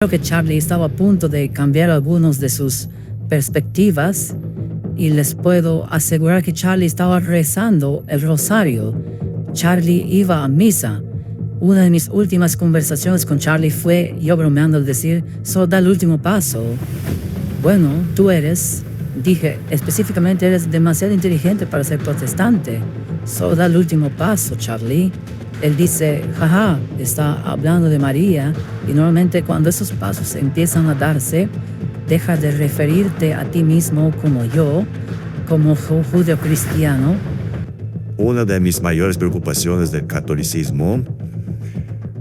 Creo que Charlie estaba a punto de cambiar algunas de sus perspectivas y les puedo asegurar que Charlie estaba rezando el rosario. Charlie iba a misa. Una de mis últimas conversaciones con Charlie fue yo bromeando al decir, solo da el último paso. Bueno, dije específicamente, eres demasiado inteligente para ser protestante. Solo da el último paso, Charlie. Él dice, jaja, está hablando de María, y normalmente cuando esos pasos empiezan a darse, deja de referirte a ti mismo como yo, como judío cristiano. Una de mis mayores preocupaciones del catolicismo,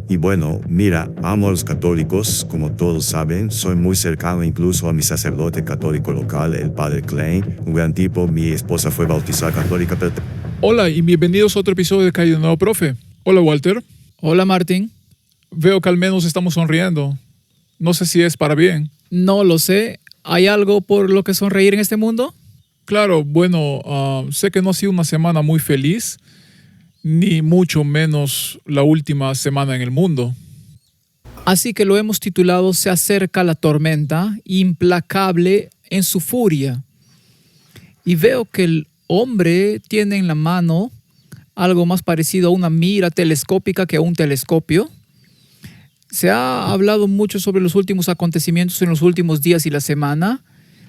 y bueno, mira, amo a los católicos, como todos saben, soy muy cercano incluso a mi sacerdote católico local, el padre Klein, un gran tipo, mi esposa fue bautizada católica, pero... Hola y bienvenidos a otro episodio de Calle de Nuevo Profe. Hola Walter. Hola Martín. Veo que al menos estamos sonriendo. No sé si es para bien. No lo sé. ¿Hay algo por lo que sonreír en este mundo? Claro, bueno, sé que no ha sido una semana muy feliz, ni mucho menos la última semana en el mundo. Así que lo hemos titulado Se acerca la tormenta, implacable en su furia. Y veo que el hombre tiene en la mano algo más parecido a una mira telescópica que a un telescopio. Se ha hablado mucho sobre los últimos acontecimientos en los últimos días y la semana,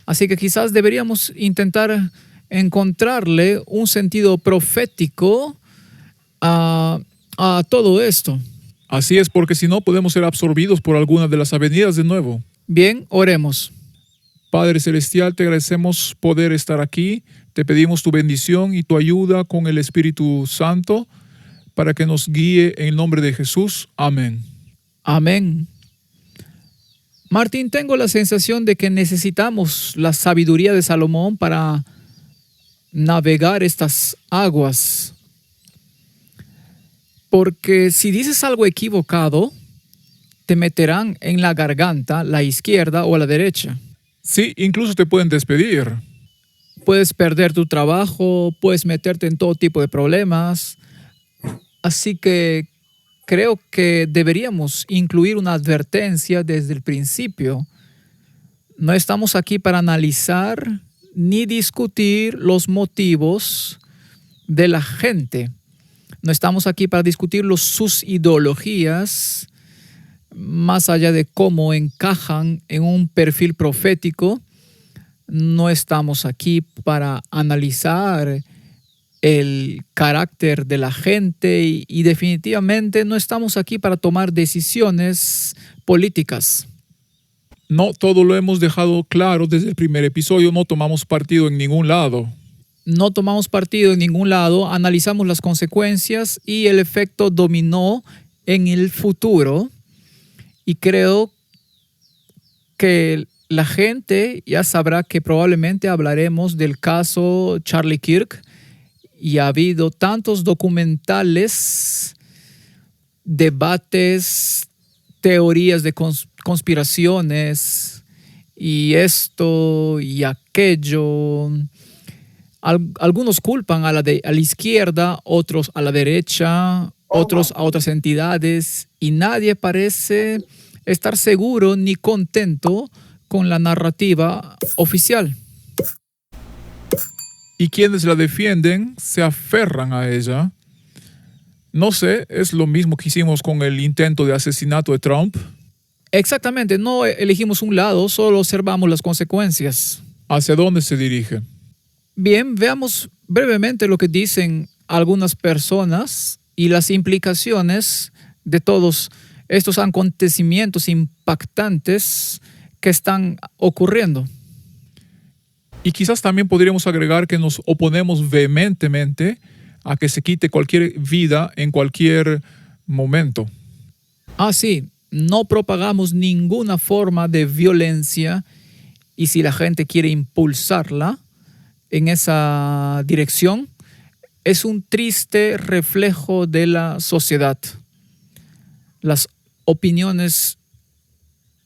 así que quizás deberíamos intentar encontrarle un sentido profético a todo esto. Así es, porque si no podemos ser absorbidos por alguna de las avenidas de nuevo. Bien, oremos. Padre Celestial, te agradecemos poder estar aquí. Te pedimos tu bendición y tu ayuda con el Espíritu Santo para que nos guíe en el nombre de Jesús. Amén. Amén. Martín, tengo la sensación de que necesitamos la sabiduría de Salomón para navegar estas aguas. Porque si dices algo equivocado, te meterán en la garganta, la izquierda o la derecha. Sí, incluso te pueden despedir. Puedes perder tu trabajo, puedes meterte en todo tipo de problemas. Así que creo que deberíamos incluir una advertencia desde el principio. No estamos aquí para analizar ni discutir los motivos de la gente. No estamos aquí para discutir sus ideologías, más allá de cómo encajan en un perfil profético. No estamos aquí para analizar el carácter de la gente y definitivamente no estamos aquí para tomar decisiones políticas. No, todo lo hemos dejado claro desde el primer episodio, no tomamos partido en ningún lado. No tomamos partido en ningún lado, analizamos las consecuencias y el efecto dominó en el futuro. Y creo que la gente ya sabrá que probablemente hablaremos del caso Charlie Kirk. Y ha habido tantos documentales, debates, teorías de conspiraciones y esto y aquello. Algunos culpan a la izquierda, otros a la derecha, otros a otras entidades y nadie parece estar seguro ni contento con la narrativa oficial. Y quienes la defienden se aferran a ella. No sé, es lo mismo que hicimos con el intento de asesinato de Trump. Exactamente, no elegimos un lado, solo observamos las consecuencias. ¿Hacia dónde se dirige? Bien, veamos brevemente lo que dicen algunas personas y las implicaciones de todos estos acontecimientos impactantes que están ocurriendo. Y quizás también podríamos agregar que nos oponemos vehementemente a que se quite cualquier vida en cualquier momento. Sí, no propagamos ninguna forma de violencia y si la gente quiere impulsarla en esa dirección, es un triste reflejo de la sociedad. Las opiniones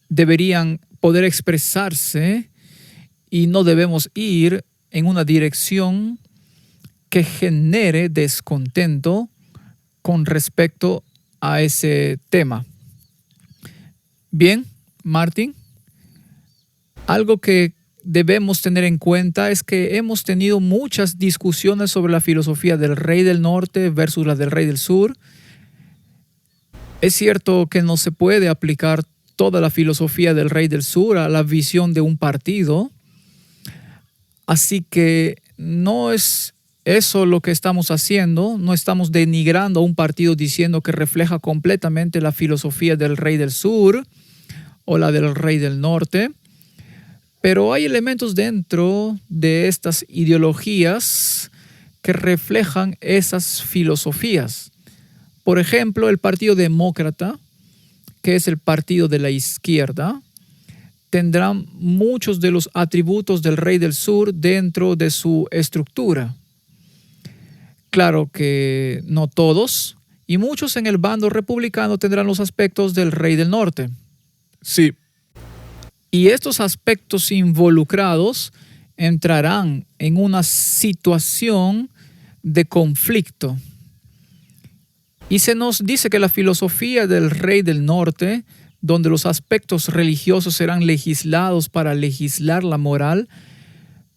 deberían poder expresarse y no debemos ir en una dirección que genere descontento con respecto a ese tema. Bien, Martin, algo que debemos tener en cuenta es que hemos tenido muchas discusiones sobre la filosofía del rey del norte versus la del rey del sur. Es cierto que no se puede aplicar toda la filosofía del rey del sur a la visión de un partido. Así que no es eso lo que estamos haciendo. No estamos denigrando a un partido diciendo que refleja completamente la filosofía del rey del sur o la del rey del norte. Pero hay elementos dentro de estas ideologías que reflejan esas filosofías. Por ejemplo, el Partido Demócrata, que es el partido de la izquierda, tendrá muchos de los atributos del rey del sur dentro de su estructura. Claro que no todos, y muchos en el bando republicano tendrán los aspectos del rey del norte. Sí, Y estos aspectos involucrados entrarán en una situación de conflicto. Y se nos dice que la filosofía del rey del norte, donde los aspectos religiosos serán legislados para legislar la moral,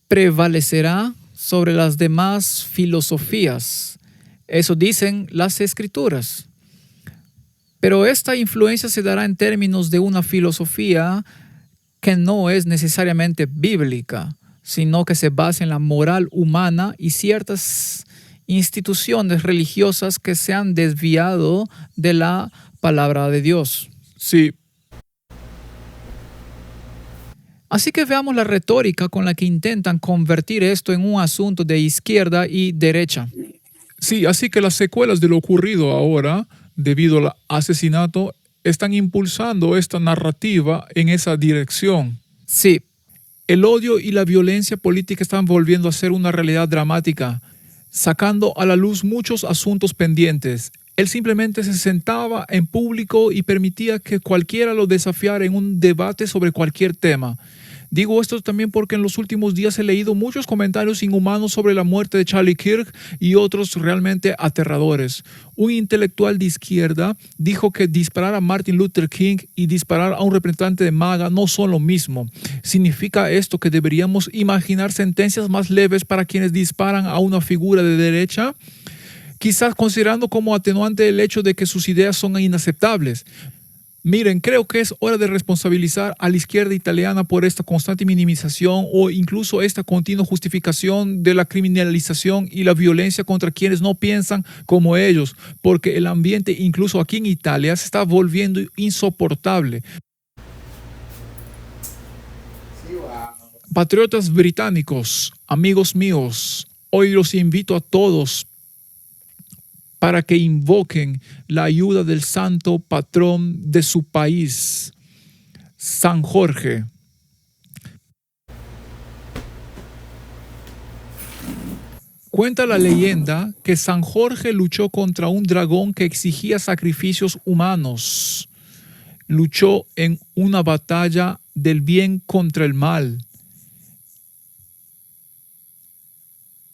prevalecerá sobre las demás filosofías. Eso dicen las escrituras. Pero esta influencia se dará en términos de una filosofía que no es necesariamente bíblica, sino que se basa en la moral humana y ciertas instituciones religiosas que se han desviado de la palabra de Dios. sí, Así que veamos la retórica con la que intentan convertir esto en un asunto de izquierda y derecha. sí. Así que las secuelas de lo ocurrido ahora, debido al asesinato, están impulsando esta narrativa en esa dirección. Sí, El odio y la violencia política están volviendo a ser una realidad dramática, sacando a la luz muchos asuntos pendientes. Él simplemente se sentaba en público y permitía que cualquiera lo desafiara en un debate sobre cualquier tema. Digo esto también porque en los últimos días he leído muchos comentarios inhumanos sobre la muerte de Charlie Kirk y otros realmente aterradores. Un intelectual de izquierda dijo que disparar a Martin Luther King y disparar a un representante de MAGA no son lo mismo. ¿Significa esto que deberíamos imaginar sentencias más leves para quienes disparan a una figura de derecha? Quizás considerando como atenuante el hecho de que sus ideas son inaceptables. Miren, creo que es hora de responsabilizar a la izquierda italiana por esta constante minimización o incluso esta continua justificación de la criminalización y la violencia contra quienes no piensan como ellos, porque el ambiente incluso aquí en Italia se está volviendo insoportable. Patriotas británicos, amigos míos, hoy los invito a todos para que invoquen la ayuda del santo patrón de su país, San Jorge. Cuenta la leyenda que San Jorge luchó contra un dragón que exigía sacrificios humanos. Luchó en una batalla del bien contra el mal.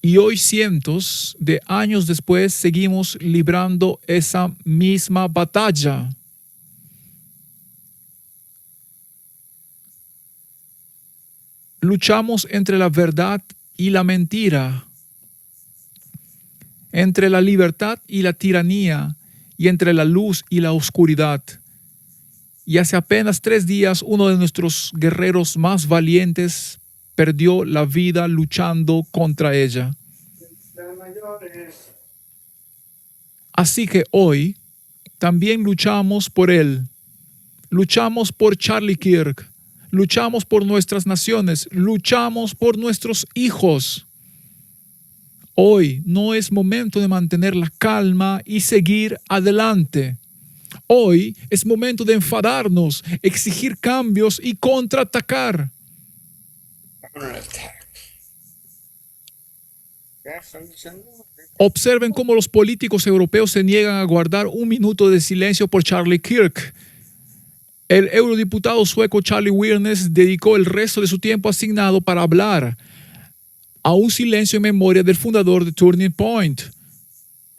Y hoy, cientos de años después, seguimos librando esa misma batalla. Luchamos entre la verdad y la mentira, entre la libertad y la tiranía, y entre la luz y la oscuridad. Y hace apenas 3 días, uno de nuestros guerreros más valientes perdió la vida luchando contra ella. Así que hoy también luchamos por él. Luchamos por Charlie Kirk. Luchamos por nuestras naciones. Luchamos por nuestros hijos. Hoy no es momento de mantener la calma y seguir adelante. Hoy es momento de enfadarnos, exigir cambios y contraatacar. Observen cómo los políticos europeos se niegan a guardar 1 minuto de silencio por Charlie Kirk. El eurodiputado sueco Charlie Weirnes dedicó el resto de su tiempo asignado para hablar a un silencio en memoria del fundador de Turning Point.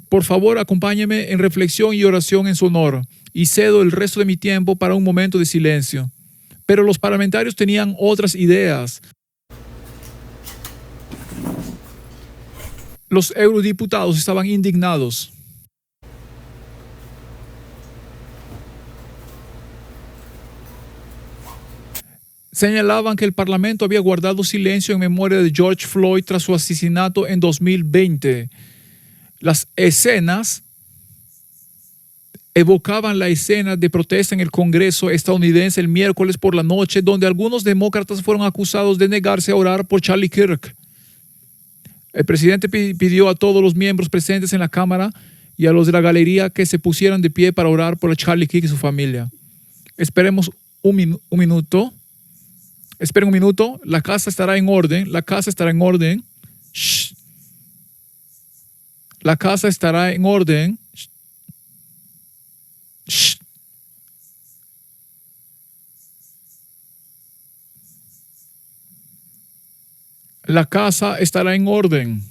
Por favor, acompáñeme en reflexión y oración en su honor, y cedo el resto de mi tiempo para un momento de silencio. pero los parlamentarios tenían otras ideas. Los eurodiputados estaban indignados. Señalaban que el Parlamento había guardado silencio en memoria de George Floyd tras su asesinato en 2020. Las escenas evocaban la escena de protesta en el Congreso estadounidense el miércoles por la noche, donde algunos demócratas fueron acusados de negarse a orar por Charlie Kirk. El presidente pidió a todos los miembros presentes en la Cámara y a los de la galería que se pusieran de pie para orar por Charlie Kirk y su familia. Esperemos un minuto. Esperen un minuto. La casa estará en orden. La casa estará en orden. Shh. La casa estará en orden. Shh. La casa estará en orden.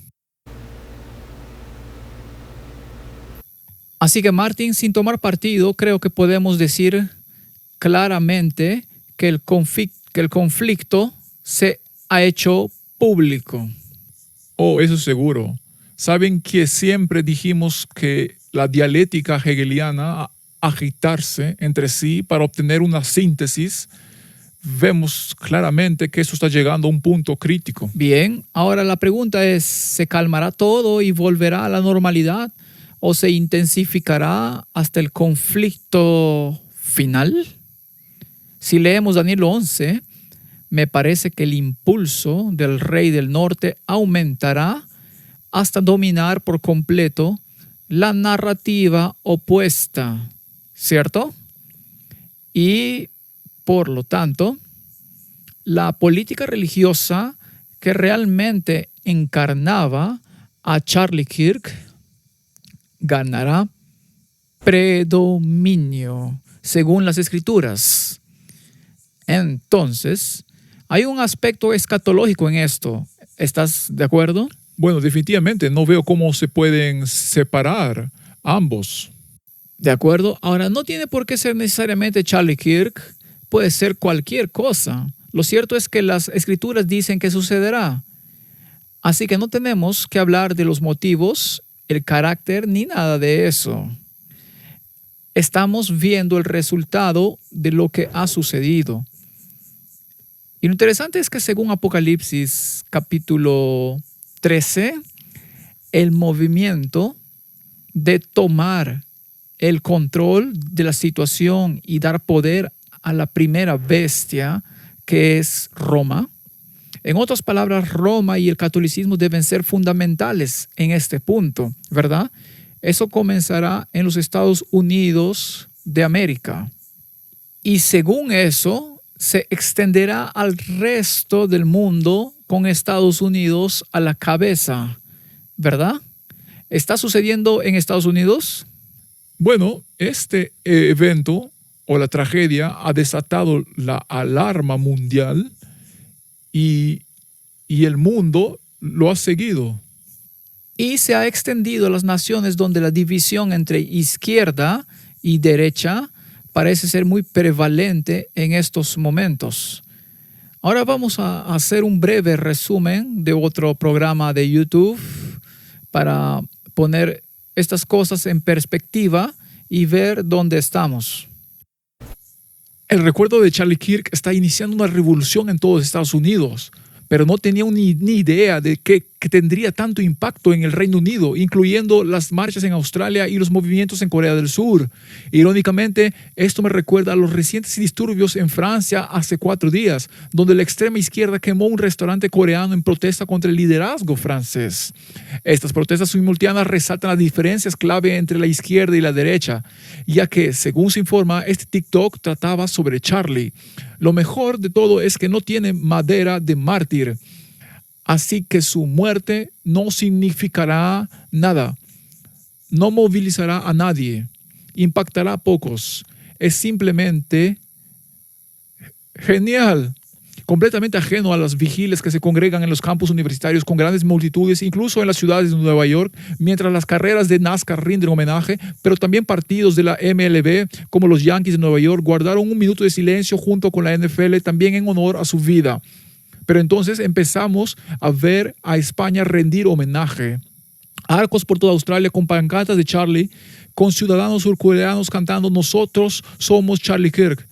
Así que Martín, sin tomar partido, creo que podemos decir claramente que el conflicto se ha hecho público. Oh, eso es seguro. Saben que siempre dijimos que la dialéctica hegeliana, agitarse entre sí para obtener una síntesis, vemos claramente que eso está llegando a un punto crítico. Bien, ahora la pregunta es, ¿se calmará todo y volverá a la normalidad o se intensificará hasta el conflicto final? Si leemos Daniel 11, me parece que el impulso del rey del norte aumentará hasta dominar por completo la narrativa opuesta, ¿cierto? Y por lo tanto, la política religiosa que realmente encarnaba a Charlie Kirk ganará predominio según las Escrituras. Entonces, hay un aspecto escatológico en esto. ¿Estás de acuerdo? Bueno, definitivamente no veo cómo se pueden separar ambos. De acuerdo. Ahora, no tiene por qué ser necesariamente Charlie Kirk. Puede ser cualquier cosa. Lo cierto es que las Escrituras dicen que sucederá. Así que no tenemos que hablar de los motivos, el carácter, ni nada de eso. Estamos viendo el resultado de lo que ha sucedido. Y lo interesante es que según Apocalipsis capítulo 13, el movimiento de tomar el control de la situación y dar poder a la primera bestia, que es Roma. En otras palabras, Roma y el catolicismo deben ser fundamentales en este punto, ¿verdad? Eso comenzará en los Estados Unidos de América. Y según eso, se extenderá al resto del mundo con Estados Unidos a la cabeza, ¿verdad? ¿Está sucediendo en Estados Unidos? Bueno, este evento o la tragedia ha desatado la alarma mundial y el mundo lo ha seguido. Y se ha extendido a las naciones donde la división entre izquierda y derecha parece ser muy prevalente en estos momentos. Ahora vamos a hacer un breve resumen de otro programa de YouTube para poner estas cosas en perspectiva y ver dónde estamos. El recuerdo de Charlie Kirk está iniciando una revolución en todos Estados Unidos, pero no tenía ni idea de que tendría tanto impacto en el Reino Unido, incluyendo las marchas en Australia y los movimientos en Corea del Sur. Irónicamente, esto me recuerda a los recientes disturbios en Francia hace 4 días, donde la extrema izquierda quemó un restaurante coreano en protesta contra el liderazgo francés. Estas protestas simultáneas resaltan las diferencias clave entre la izquierda y la derecha, ya que, según se informa, este TikTok trataba sobre Charlie. Lo mejor de todo es que no tiene madera de mártir, así que su muerte no significará nada, no movilizará a nadie, impactará a pocos. Es simplemente genial. completamente ajeno a las vigilias que se congregan en los campus universitarios con grandes multitudes, incluso en las ciudades de Nueva York, mientras las carreras de NASCAR rinden homenaje, pero también partidos de la MLB, como los Yankees de Nueva York, guardaron un minuto de silencio junto con la NFL, también en honor a su vida. Pero entonces empezamos a ver a España rendir homenaje. Arcos por toda Australia con pancartas de Charlie, con ciudadanos surcoreanos cantando "Nosotros somos Charlie Kirk".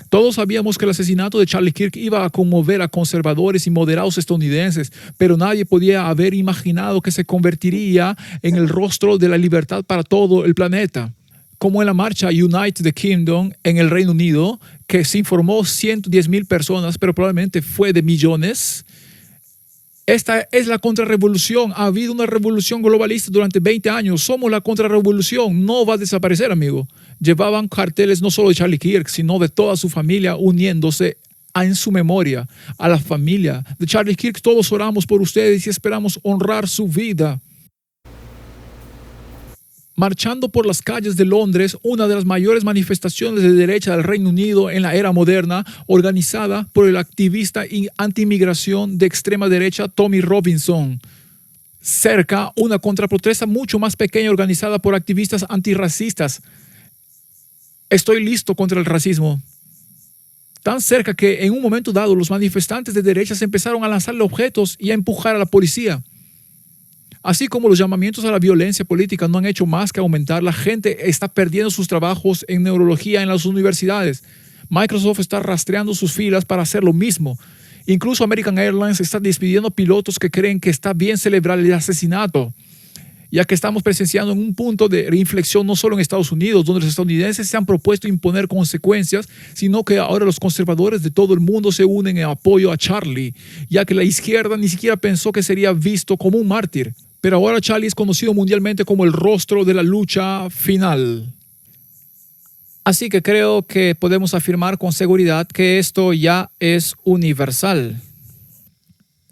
Todos sabíamos que el asesinato de Charlie Kirk iba a conmover a conservadores y moderados estadounidenses, pero nadie podía haber imaginado que se convertiría en el rostro de la libertad para todo el planeta. Como en la marcha Unite the Kingdom en el Reino Unido, que se informó 110,000 personas, pero probablemente fue de millones. Esta es la contrarrevolución. Ha habido una revolución globalista durante 20 años. Somos la contrarrevolución. No va a desaparecer, amigo. Llevaban carteles no solo de Charlie Kirk, sino de toda su familia uniéndose en su memoria. A la familia de Charlie Kirk, todos oramos por ustedes y esperamos honrar su vida. Marchando por las calles de Londres, una de las mayores manifestaciones de derecha del Reino Unido en la era moderna, organizada por el activista anti-inmigración de extrema derecha Tommy Robinson. Cerca, una contraprotesta mucho más pequeña organizada por activistas antirracistas. Estoy listo contra el racismo. Tan cerca que en un momento dado los manifestantes de derecha se empezaron a lanzarle objetos y a empujar a la policía. Así como los llamamientos a la violencia política no han hecho más que aumentar, la gente está perdiendo sus trabajos en neurología en las universidades. Microsoft está rastreando sus filas para hacer lo mismo. Incluso American Airlines está despidiendo pilotos que creen que está bien celebrar el asesinato, ya que estamos presenciando en un punto de inflexión no solo en Estados Unidos, donde los estadounidenses se han propuesto imponer consecuencias, sino que ahora los conservadores de todo el mundo se unen en apoyo a Charlie, ya que la izquierda ni siquiera pensó que sería visto como un mártir. Pero ahora Charlie es conocido mundialmente como el rostro de la lucha final. Así que creo que podemos afirmar con seguridad que esto ya es universal.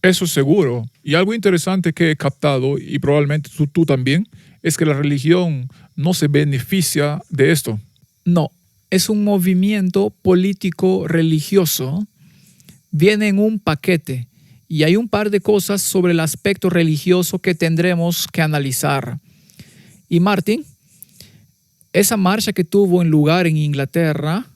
Eso es seguro. Y algo interesante que he captado, y probablemente tú también, es que la religión no se beneficia de esto. No, es un movimiento político religioso. Viene en un paquete. Y hay un par de cosas sobre el aspecto religioso que tendremos que analizar. Y Martin, esa marcha que tuvo en lugar en Inglaterra,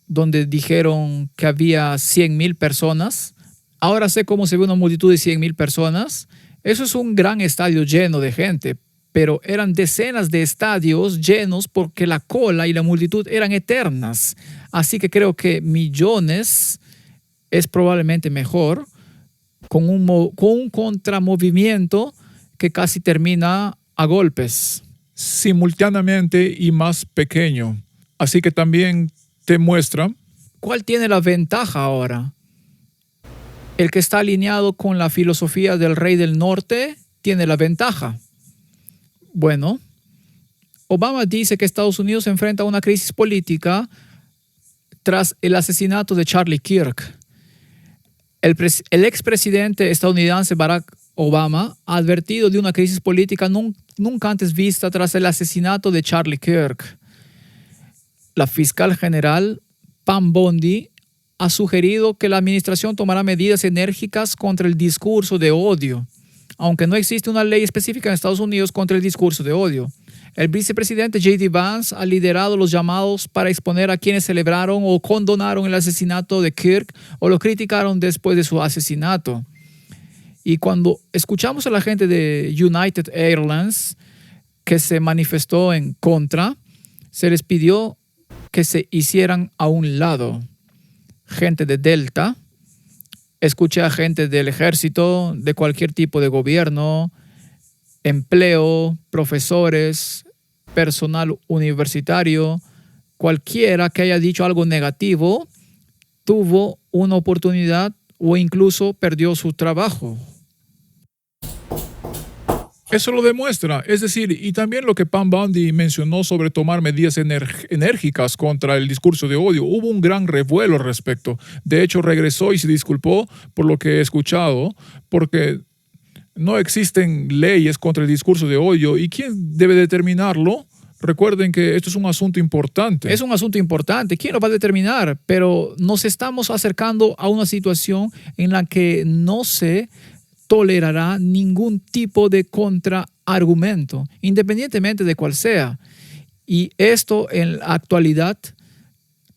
donde dijeron que había 100,000 personas, ahora sé cómo se ve una multitud de 100,000 personas. Eso es un gran estadio lleno de gente, pero eran decenas de estadios llenos porque la cola y la multitud eran eternas. Así que creo que millones es probablemente mejor, con un contramovimiento que casi termina a golpes. Simultáneamente y más pequeño. Así que también te muestra. ¿Cuál tiene la ventaja ahora? El que está alineado con la filosofía del rey del norte tiene la ventaja. Bueno, Obama dice que Estados Unidos se enfrenta a una crisis política tras el asesinato de Charlie Kirk. El expresidente estadounidense Barack Obama ha advertido de una crisis política nunca antes vista tras el asesinato de Charlie Kirk. La fiscal general Pam Bondi ha sugerido que la administración tomará medidas enérgicas contra el discurso de odio, aunque no existe una ley específica en Estados Unidos contra el discurso de odio. El vicepresidente J.D. Vance ha liderado los llamados para exponer a quienes celebraron o condonaron el asesinato de Kirk o lo criticaron después de su asesinato. Y cuando escuchamos a la gente de United Airlines que se manifestó en contra, se les pidió que se hicieran a un lado. Gente de Delta, escuché a gente del ejército, de cualquier tipo de gobierno, empleo, profesores, personal universitario, cualquiera que haya dicho algo negativo, tuvo una oportunidad o incluso perdió su trabajo. Eso lo demuestra. Es decir, y también lo que Pam Bondi mencionó sobre tomar medidas enérgicas contra el discurso de odio. Hubo un gran revuelo al respecto. De hecho, regresó y se disculpó por lo que he escuchado, porque no existen leyes contra el discurso de odio. ¿Y quién debe determinarlo? Recuerden que esto es un asunto importante. Es un asunto importante. ¿Quién lo va a determinar? Pero nos estamos acercando a una situación en la que no se tolerará ningún tipo de contraargumento, independientemente de cuál sea. Y esto en la actualidad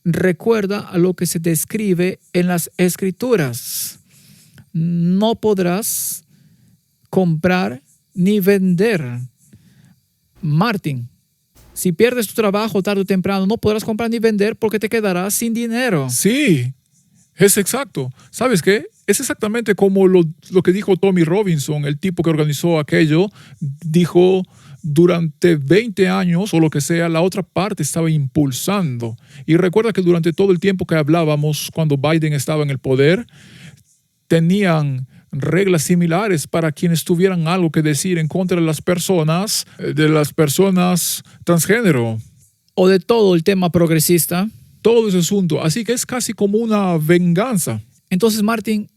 recuerda a lo que se describe en las Escrituras. No podrás comprar ni vender. Martín, si pierdes tu trabajo tarde o temprano, no podrás comprar ni vender porque te quedarás sin dinero. Sí, es exacto. ¿Sabes qué? Es exactamente como lo que dijo Tommy Robinson, el tipo que organizó aquello. Dijo, durante 20 años o lo que sea, la otra parte estaba impulsando. Y recuerda que durante todo el tiempo que hablábamos, cuando Biden estaba en el poder, tenían reglas similares para quienes tuvieran algo que decir en contra de las personas transgénero. O de todo el tema progresista. Todo ese asunto. Así que es casi como una venganza. Entonces, Martín,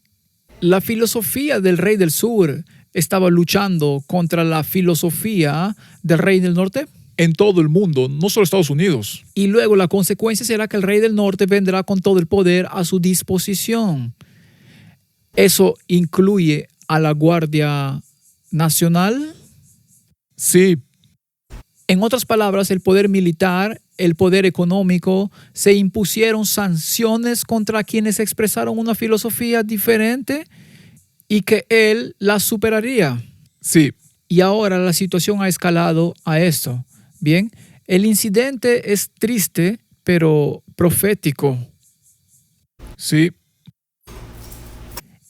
la filosofía del rey del sur estaba luchando contra la filosofía del rey del norte. En todo el mundo, no solo Estados Unidos. Y luego la consecuencia será que el rey del norte vendrá con todo el poder a su disposición. ¿Eso incluye a la Guardia Nacional? Sí. En otras palabras, el poder militar, el poder económico, se impusieron sanciones contra quienes expresaron una filosofía diferente y que él la superaría. Sí. Y ahora la situación ha escalado a esto. Bien, el incidente es triste, pero profético. Sí.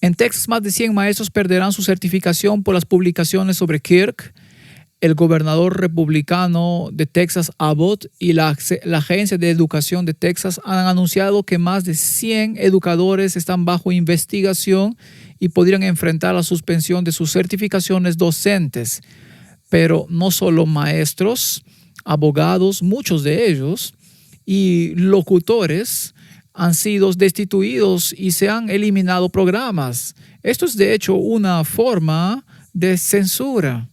En Texas, más de 100 maestros perderán su certificación por las publicaciones sobre Kirk. El gobernador republicano de Texas, Abbott, y la Agencia de Educación de Texas han anunciado que más de 100 educadores están bajo investigación y podrían enfrentar la suspensión de sus certificaciones docentes. Pero no solo maestros, abogados, muchos de ellos, y locutores han sido destituidos y se han eliminado programas. Esto es de hecho una forma de censura.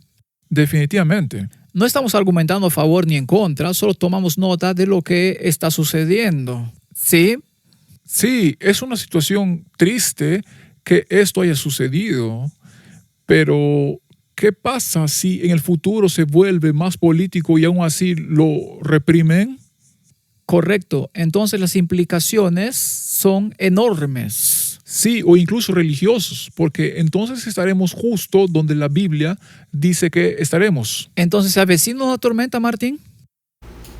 Definitivamente. No estamos argumentando a favor ni en contra, solo tomamos nota de lo que está sucediendo. ¿Sí? Sí, es una situación triste que esto haya sucedido, pero ¿qué pasa si en el futuro se vuelve más político y aún así lo reprimen? Correcto. Entonces las implicaciones son enormes. Sí, o incluso religiosos, porque entonces estaremos justo donde la Biblia dice que estaremos. Entonces, ¿se avecina una tormenta, Martín?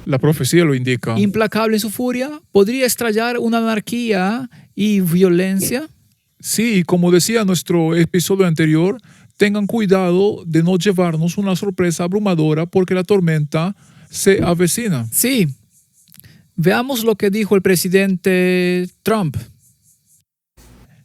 La profecía lo indica. Implacable en su furia, podría estallar una anarquía y violencia. Sí, como decía nuestro episodio anterior, tengan cuidado de no llevarnos una sorpresa abrumadora porque la tormenta se avecina. Sí. Veamos lo que dijo el presidente Trump.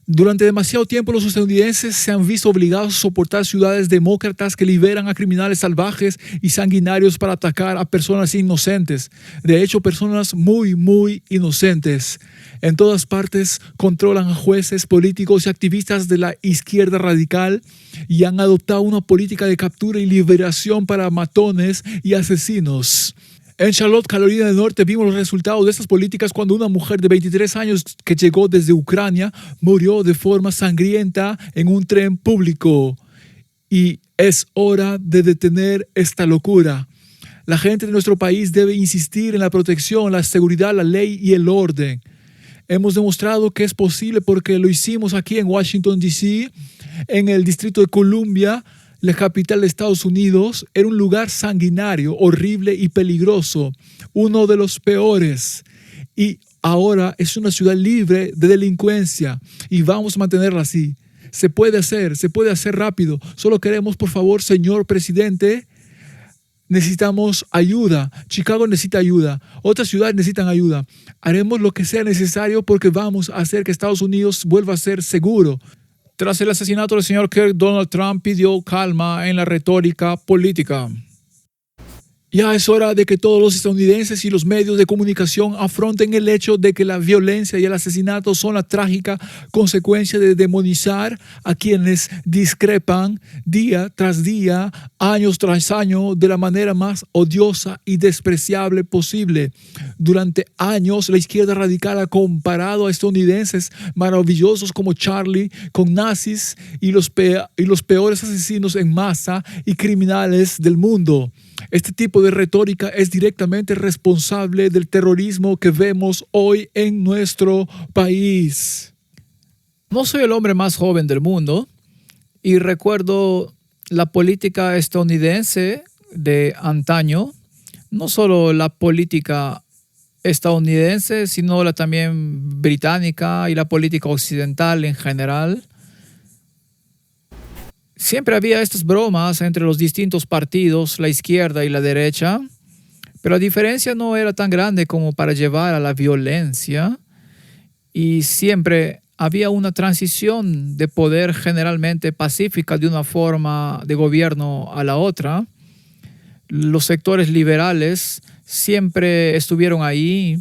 Durante demasiado tiempo los estadounidenses se han visto obligados a soportar ciudades demócratas que liberan a criminales salvajes y sanguinarios para atacar a personas inocentes. De hecho, personas muy, muy inocentes. En todas partes controlan a jueces, políticos y activistas de la izquierda radical y han adoptado una política de captura y liberación para matones y asesinos. En Charlotte, Carolina del Norte, vimos los resultados de estas políticas cuando una mujer de 23 años que llegó desde Ucrania murió de forma sangrienta en un tren público. Y es hora de detener esta locura. La gente de nuestro país debe insistir en la protección, la seguridad, la ley y el orden. Hemos demostrado que es posible porque lo hicimos aquí en Washington, D.C., en el Distrito de Columbia. La capital de Estados Unidos era un lugar sanguinario, horrible y peligroso, uno de los peores. Y ahora es una ciudad libre de delincuencia y vamos a mantenerla así. Se puede hacer rápido. Solo queremos, por favor, señor presidente, necesitamos ayuda. Chicago necesita ayuda. Otras ciudades necesitan ayuda. Haremos lo que sea necesario porque vamos a hacer que Estados Unidos vuelva a ser seguro. Tras el asesinato del señor Kirk, Donald Trump pidió calma en la retórica política. Ya es hora de que todos los estadounidenses y los medios de comunicación afronten el hecho de que la violencia y el asesinato son la trágica consecuencia de demonizar a quienes discrepan día tras día, años tras año, de la manera más odiosa y despreciable posible. Durante años, la izquierda radical ha comparado a estadounidenses maravillosos como Charlie con nazis y los peores asesinos en masa y criminales del mundo. Este tipo de retórica es directamente responsable del terrorismo que vemos hoy en nuestro país. No soy el hombre más joven del mundo y recuerdo la política estadounidense de antaño, no solo la política estadounidense, sino la también británica y la política occidental en general. Siempre había estas bromas entre los distintos partidos, la izquierda y la derecha, pero la diferencia no era tan grande como para llevar a la violencia y siempre había una transición de poder generalmente pacífica de una forma de gobierno a la otra. Los sectores liberales siempre estuvieron ahí,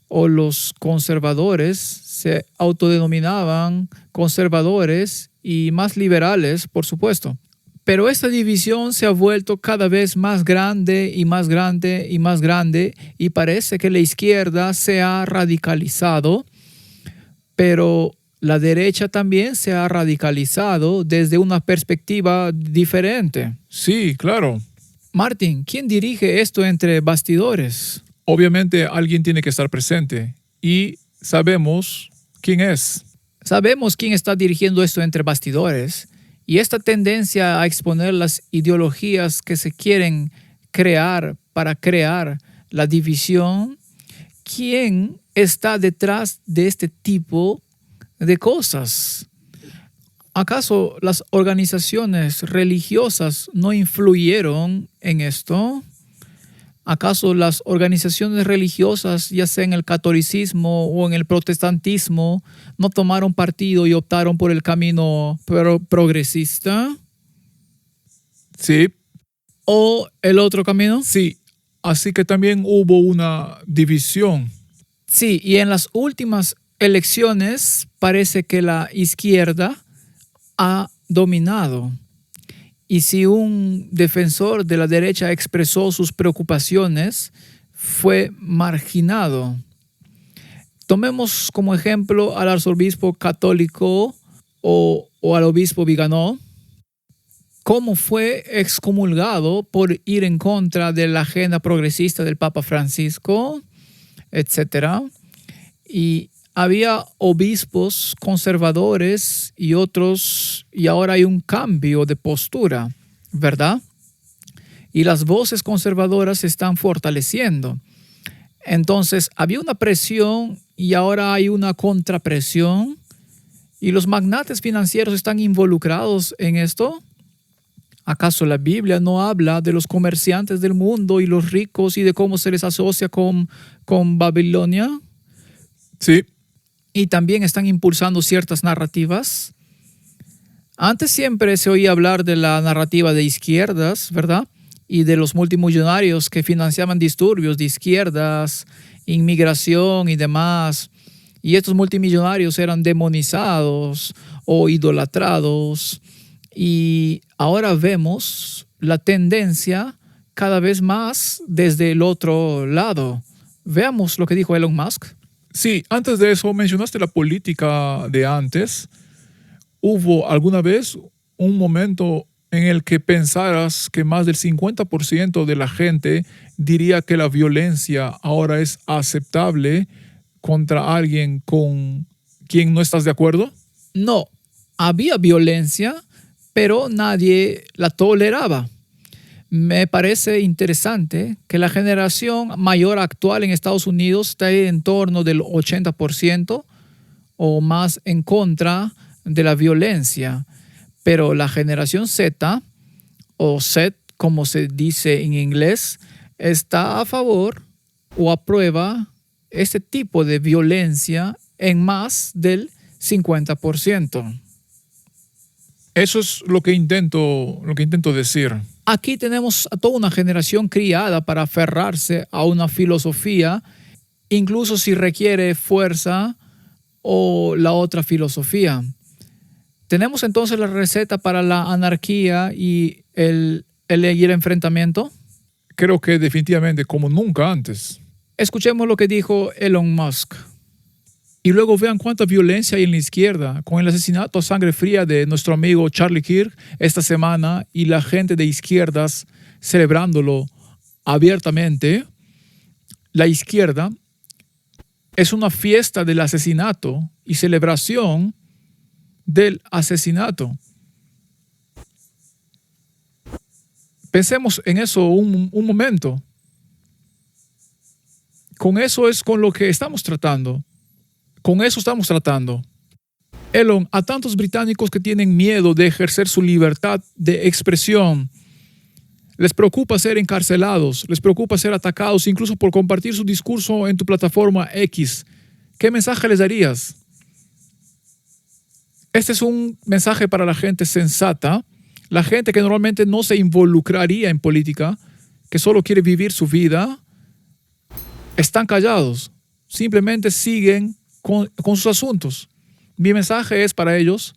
o los conservadores se autodenominaban conservadores y más liberales, por supuesto. Pero esta división se ha vuelto cada vez más grande y más grande y más grande y parece que la izquierda se ha radicalizado, pero la derecha también se ha radicalizado desde una perspectiva diferente. Sí, claro. Martín, ¿quién dirige esto entre bastidores? Obviamente alguien tiene que estar presente y sabemos quién es. Sabemos quién está dirigiendo esto entre bastidores y esta tendencia a exponer las ideologías que se quieren crear para crear la división. ¿Quién está detrás de este tipo de cosas? ¿Acaso las organizaciones religiosas no influyeron en esto? ¿Acaso las organizaciones religiosas, ya sea en el catolicismo o en el protestantismo, no tomaron partido y optaron por el camino progresista? Sí. ¿O el otro camino? Sí, así que también hubo una división. Sí, y en las últimas elecciones parece que la izquierda ha dominado. Y si un defensor de la derecha expresó sus preocupaciones, fue marginado. Tomemos como ejemplo al arzobispo católico o al obispo Viganó, cómo fue excomulgado por ir en contra de la agenda progresista del Papa Francisco, etc. Y había obispos conservadores y otros, y ahora hay un cambio de postura, ¿verdad? Y las voces conservadoras se están fortaleciendo. Entonces, había una presión y ahora hay una contrapresión. ¿Y los magnates financieros están involucrados en esto? ¿Acaso la Biblia no habla de los comerciantes del mundo y los ricos y de cómo se les asocia con Babilonia? Sí. Y también están impulsando ciertas narrativas. Antes siempre se oía hablar de la narrativa de izquierdas, ¿verdad? Y de los multimillonarios que financiaban disturbios de izquierdas, inmigración y demás. Y estos multimillonarios eran demonizados o idolatrados. Y ahora vemos la tendencia cada vez más desde el otro lado. Veamos lo que dijo Elon Musk. Sí, antes de eso mencionaste la política de antes. ¿Hubo alguna vez un momento en el que pensaras que más del 50% de la gente diría que la violencia ahora es aceptable contra alguien con quien no estás de acuerdo? No, había violencia, pero nadie la toleraba. Me parece interesante que la generación mayor actual en Estados Unidos está en torno del 80% o más en contra de la violencia. Pero la generación Z, o Z como se dice en inglés, está a favor o aprueba este tipo de violencia en más del 50%. Eso es lo que intento decir. Aquí tenemos a toda una generación criada para aferrarse a una filosofía, incluso si requiere fuerza o la otra filosofía. ¿Tenemos entonces la receta para la anarquía y el enfrentamiento? Creo que definitivamente como nunca antes. Escuchemos lo que dijo Elon Musk. Y luego vean cuánta violencia hay en la izquierda, con el asesinato a sangre fría de nuestro amigo Charlie Kirk esta semana y la gente de izquierdas celebrándolo abiertamente. La izquierda es una fiesta del asesinato y celebración del asesinato. Pensemos en eso un momento. Con eso es con lo que estamos tratando. Con eso estamos tratando. Elon, a tantos británicos que tienen miedo de ejercer su libertad de expresión, les preocupa ser encarcelados, les preocupa ser atacados, incluso por compartir su discurso en tu plataforma X. ¿Qué mensaje les darías? Este es un mensaje para la gente sensata, la gente que normalmente no se involucraría en política, que solo quiere vivir su vida. Están callados, simplemente siguen con sus asuntos. Mi mensaje es para ellos: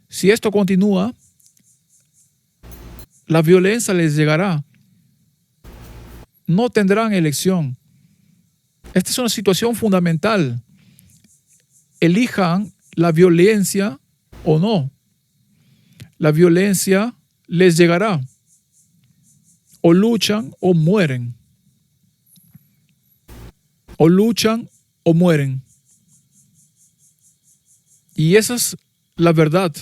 si esto continúa, la violencia les llegará. No tendrán elección. Esta es una situación fundamental. Elijan la violencia o no. La violencia les llegará. O luchan o mueren. O luchan o mueren. Y esa es la verdad.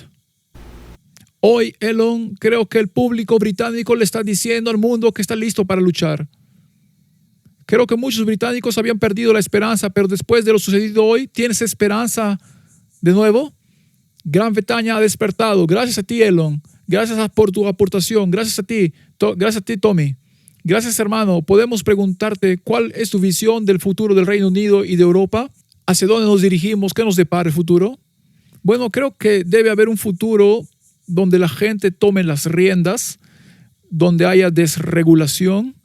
Hoy, Elon, creo que el público británico le está diciendo al mundo que está listo para luchar. Creo que muchos británicos habían perdido la esperanza, pero después de lo sucedido hoy, ¿tienes esperanza de nuevo? Gran Bretaña ha despertado. Gracias a ti, Elon. Gracias por tu aportación. Gracias a ti, Tommy. Gracias, hermano. Podemos preguntarte cuál es tu visión del futuro del Reino Unido y de Europa. ¿Hacia dónde nos dirigimos? ¿Qué nos depara el futuro? Bueno, creo que debe haber un futuro donde la gente tome las riendas, donde haya desregulación,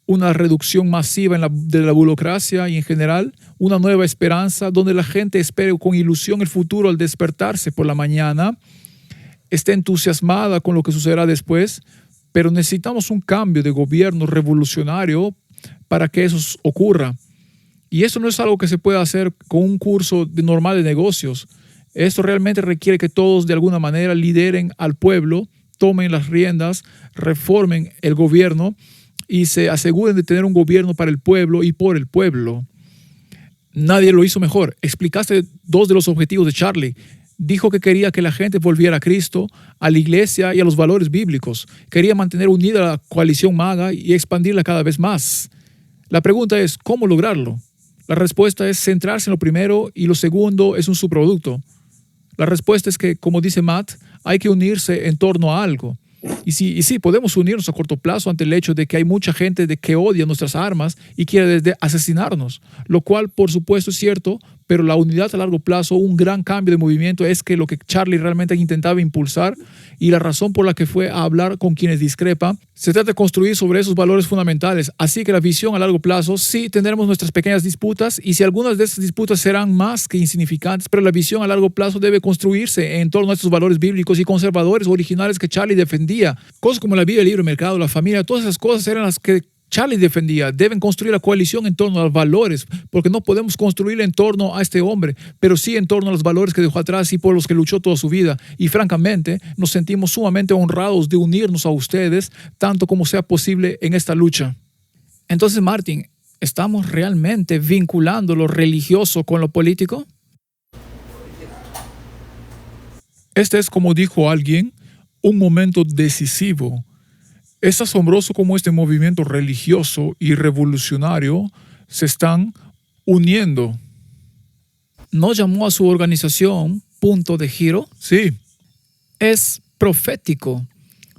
una reducción masiva de la burocracia y en general, una nueva esperanza, donde la gente espere con ilusión el futuro al despertarse por la mañana, esté entusiasmada con lo que sucederá después, pero necesitamos un cambio de gobierno revolucionario para que eso ocurra. Y eso no es algo que se pueda hacer con un curso normal de negocios. Esto realmente requiere que todos de alguna manera lideren al pueblo, tomen las riendas, reformen el gobierno y se aseguren de tener un gobierno para el pueblo y por el pueblo. Nadie lo hizo mejor. Explicaste dos de los objetivos de Charlie. Dijo que quería que la gente volviera a Cristo, a la iglesia y a los valores bíblicos. Quería mantener unida la coalición MAGA y expandirla cada vez más. La pregunta es, ¿cómo lograrlo? La respuesta es centrarse en lo primero y lo segundo es un subproducto. La respuesta es que, como dice Matt, hay que unirse en torno a algo. Y sí, podemos unirnos a corto plazo ante el hecho de que hay mucha gente que odia nuestras armas y quiere asesinarnos, lo cual por supuesto es cierto, pero la unidad a largo plazo, un gran cambio de movimiento es que lo que Charlie realmente intentaba impulsar y la razón por la que fue a hablar con quienes discrepan, se trata de construir sobre esos valores fundamentales. Así que la visión a largo plazo, sí tendremos nuestras pequeñas disputas y si algunas de estas disputas serán más que insignificantes, pero la visión a largo plazo debe construirse en torno a estos valores bíblicos y conservadores originales que Charlie defendía. Cosas como la vida, el libre mercado, la familia, todas esas cosas eran las que Charlie defendía. Deben construir la coalición en torno a los valores, porque no podemos construir en torno a este hombre, pero sí en torno a los valores que dejó atrás y por los que luchó toda su vida. Y francamente, nos sentimos sumamente honrados de unirnos a ustedes, tanto como sea posible en esta lucha. Entonces, Martin, ¿estamos realmente vinculando lo religioso con lo político? Este es, como dijo alguien, un momento decisivo. Es asombroso cómo este movimiento religioso y revolucionario se están uniendo. ¿No llamó a su organización Punto de Giro? Sí. Es profético.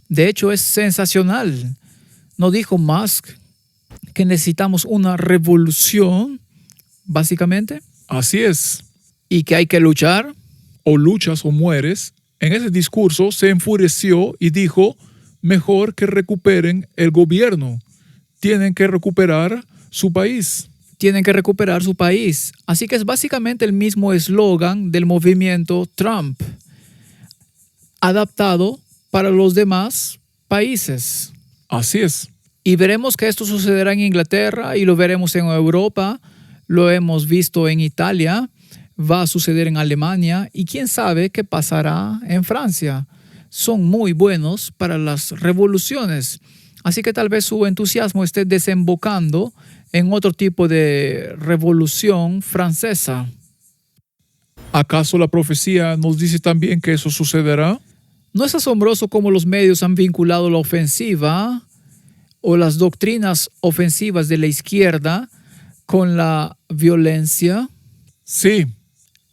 De hecho, es sensacional. ¿No dijo Musk que necesitamos una revolución, básicamente? Así es. ¿Y que hay que luchar? O luchas o mueres En ese discurso se enfureció y dijo, mejor que recuperen el gobierno. Tienen que recuperar su país. Tienen que recuperar su país. Así que es básicamente el mismo eslogan del movimiento Trump, adaptado para los demás países. Así es. Y veremos que esto sucederá en Inglaterra y lo veremos en Europa, lo hemos visto en Italia, va a suceder en Alemania y quién sabe qué pasará en Francia. Son muy buenos para las revoluciones, así que tal vez su entusiasmo esté desembocando en otro tipo de revolución francesa. ¿Acaso la profecía nos dice también que eso sucederá? ¿No es asombroso cómo los medios han vinculado la ofensiva o las doctrinas ofensivas de la izquierda con la violencia? Sí.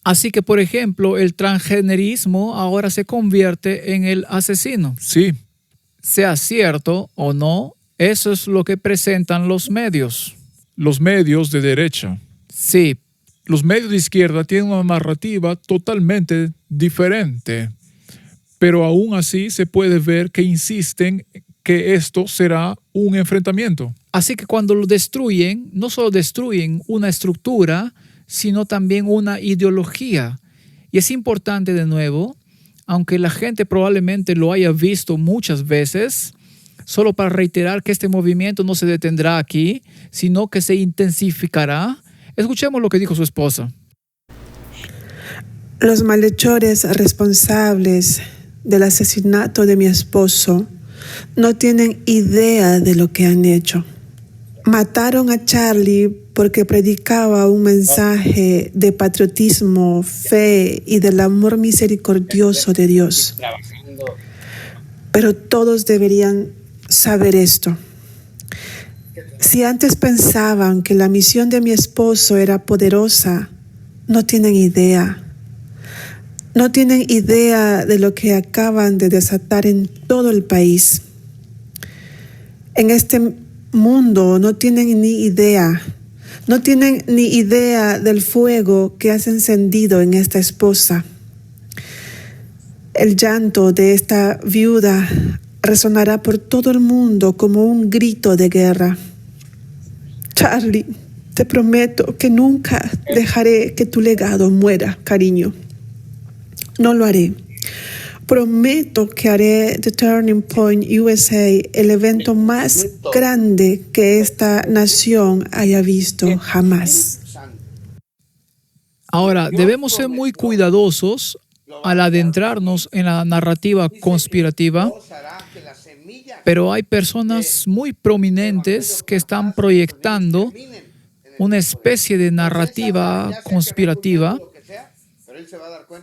Así que, por ejemplo, el transgenerismo ahora se convierte en el asesino. Sí. Sea cierto o no, eso es lo que presentan los medios. Los medios de derecha. Sí, Los medios de izquierda tienen una narrativa totalmente diferente, pero aún así se puede ver que insisten que esto será un enfrentamiento. así que cuando lo destruyen, no solo destruyen una estructura, sino también una ideología. Y es importante de nuevo, aunque la gente probablemente lo haya visto muchas veces, solo para reiterar que este movimiento no se detendrá aquí, sino que se intensificará. Escuchemos lo que dijo su esposa. Los malhechores responsables del asesinato de mi esposo no tienen idea de lo que han hecho. Mataron a Charlie porque predicaba un mensaje de patriotismo, fe y del amor misericordioso de Dios. Pero todos deberían saber esto. Si antes pensaban que la misión de mi esposo era poderosa, no tienen idea. No tienen idea de lo que acaban de desatar en todo el país. En este mundo no tienen ni idea. No tienen ni idea del fuego que has encendido en esta esposa. El llanto de esta viuda resonará por todo el mundo como un grito de guerra. Charlie, te prometo que nunca dejaré que tu legado muera, cariño. No lo haré. Prometo que haré The Turning Point USA el evento más grande que esta nación haya visto jamás. Ahora, debemos ser muy cuidadosos al adentrarnos en la narrativa conspirativa, pero hay personas muy prominentes que están proyectando una especie de narrativa conspirativa.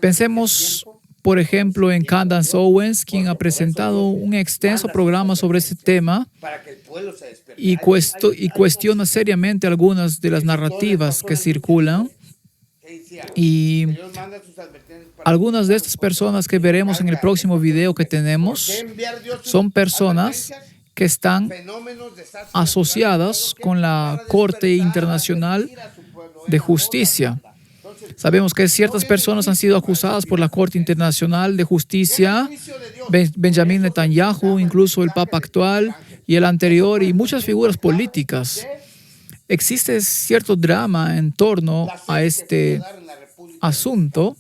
Pensemos, por ejemplo, en Candace Owens, quien ha presentado un extenso programa sobre este tema y cuestiona seriamente algunas de las narrativas que circulan. Y algunas de estas personas que veremos en el próximo video que tenemos son personas que están asociadas con la Corte Internacional de Justicia. Sabemos que ciertas personas han sido acusadas por la Corte Internacional de Justicia, Benjamin Netanyahu, incluso el Papa actual y el anterior, y muchas figuras políticas. Existe cierto drama en torno a este asunto,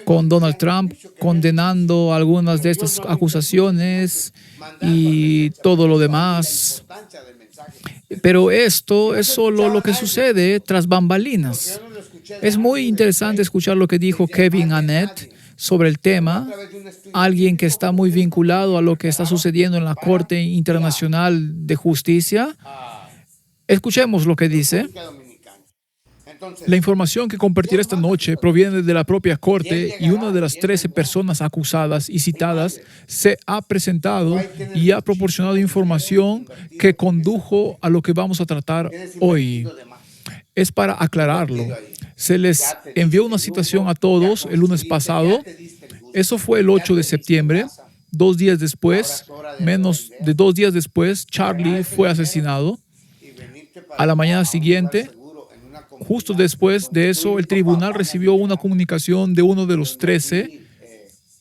con Donald Trump condenando algunas de estas acusaciones y todo lo demás. Pero esto es solo lo que sucede tras bambalinas. Es muy interesante escuchar lo que dijo Kevin Annett sobre el tema, alguien que está muy vinculado a lo que está sucediendo en la Corte Internacional de Justicia. Escuchemos lo que dice. La información que compartiré esta noche proviene de la propia Corte y una de las 13 personas acusadas y citadas se ha presentado y ha proporcionado información que condujo a lo que vamos a tratar hoy. Es para aclararlo. Se les envió una citación a todos el lunes pasado. Eso fue el 8 de septiembre. 2 días después, menos de 2 días después, Charlie fue asesinado. A la mañana siguiente, justo después de eso, el tribunal recibió una comunicación de uno de los 13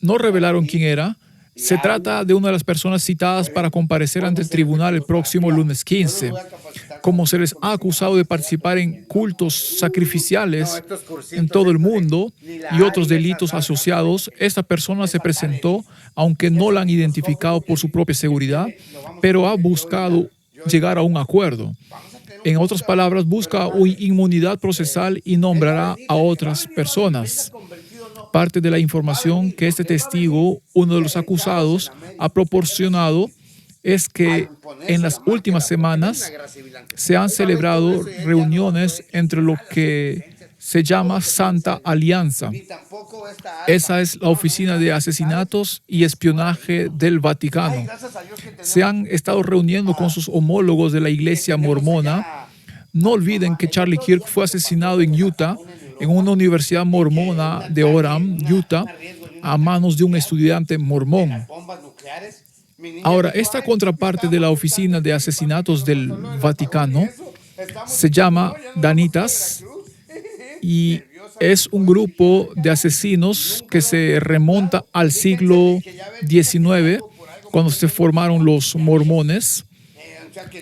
No revelaron quién era. Se trata de una de las personas citadas para comparecer ante el tribunal el próximo lunes 15. Como se les ha acusado de participar en cultos sacrificiales en todo el mundo y otros delitos asociados, esta persona se presentó, aunque no la han identificado por su propia seguridad, pero ha buscado llegar a un acuerdo. En otras palabras, busca una inmunidad procesal y nombrará a otras personas. Parte de la información que este testigo, uno de los acusados, ha proporcionado es que en las últimas semanas se han celebrado reuniones entre lo que se llama Santa Alianza. Esa es la oficina de asesinatos y espionaje del Vaticano. Se han estado reuniendo con sus homólogos de la iglesia mormona. No olviden que Charlie Kirk fue asesinado en Utah, en una universidad mormona de Orem, Utah, a manos de un estudiante mormón. Ahora, esta contraparte de la oficina de asesinatos del Vaticano se llama Danitas y es un grupo de asesinos que se remonta al siglo XIX, cuando se formaron los mormones,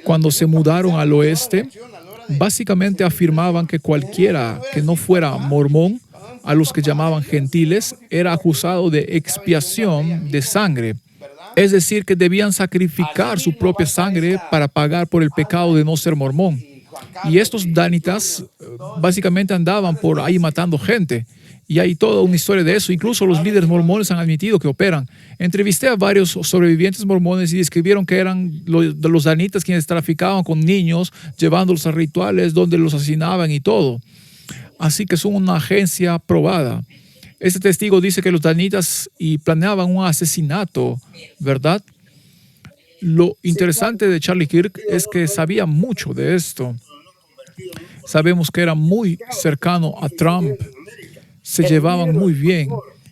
cuando se mudaron al oeste. Básicamente afirmaban que cualquiera que no fuera mormón, a los que llamaban gentiles, era acusado de expiación de sangre. Es decir, que debían sacrificar su propia sangre para pagar por el pecado de no ser mormón. Y estos danitas básicamente andaban por ahí matando gente. Y hay toda una historia de eso. Incluso los líderes mormones han admitido que operan. Entrevisté a varios sobrevivientes mormones y describieron que eran los danitas quienes traficaban con niños, llevándolos a rituales donde los asesinaban y todo. Así que son una agencia probada. Este testigo dice que los danitas planeaban un asesinato, ¿verdad? Lo interesante de Charlie Kirk es que sabía mucho de esto. Sabemos que era muy cercano a Trump. Se llevaban muy bien.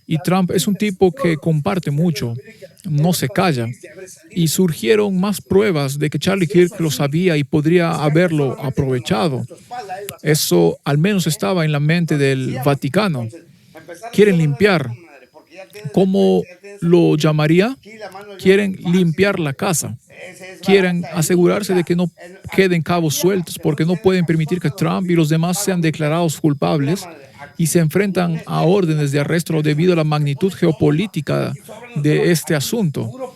Y Trump es un tipo que comparte mucho, no se calla. Y surgieron más pruebas de que Charlie Kirk lo sabía y podría haberlo aprovechado. Eso al menos estaba en la mente del Vaticano. Quieren limpiar. ¿Cómo lo llamaría? Quieren limpiar la casa. Quieren asegurarse de que no queden cabos sueltos porque no pueden permitir que Trump y los demás sean declarados culpables y se enfrentan a órdenes de arresto debido a la magnitud geopolítica de este asunto.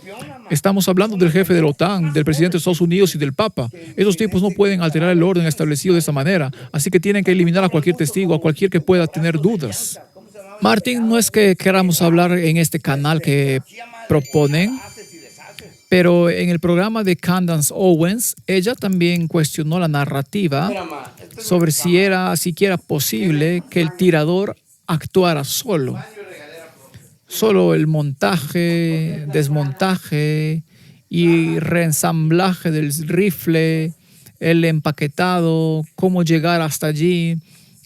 Estamos hablando del jefe de la OTAN, del presidente de Estados Unidos y del Papa. Esos tipos no pueden alterar el orden establecido de esa manera, así que tienen que eliminar a cualquier testigo, a cualquier que pueda tener dudas. Martín, no es que queramos hablar en este canal que proponen, pero en el programa de Candace Owens, ella también cuestionó la narrativa sobre si era siquiera posible que el tirador actuara solo. Solo el montaje, desmontaje y reensamblaje del rifle, el empaquetado, cómo llegar hasta allí,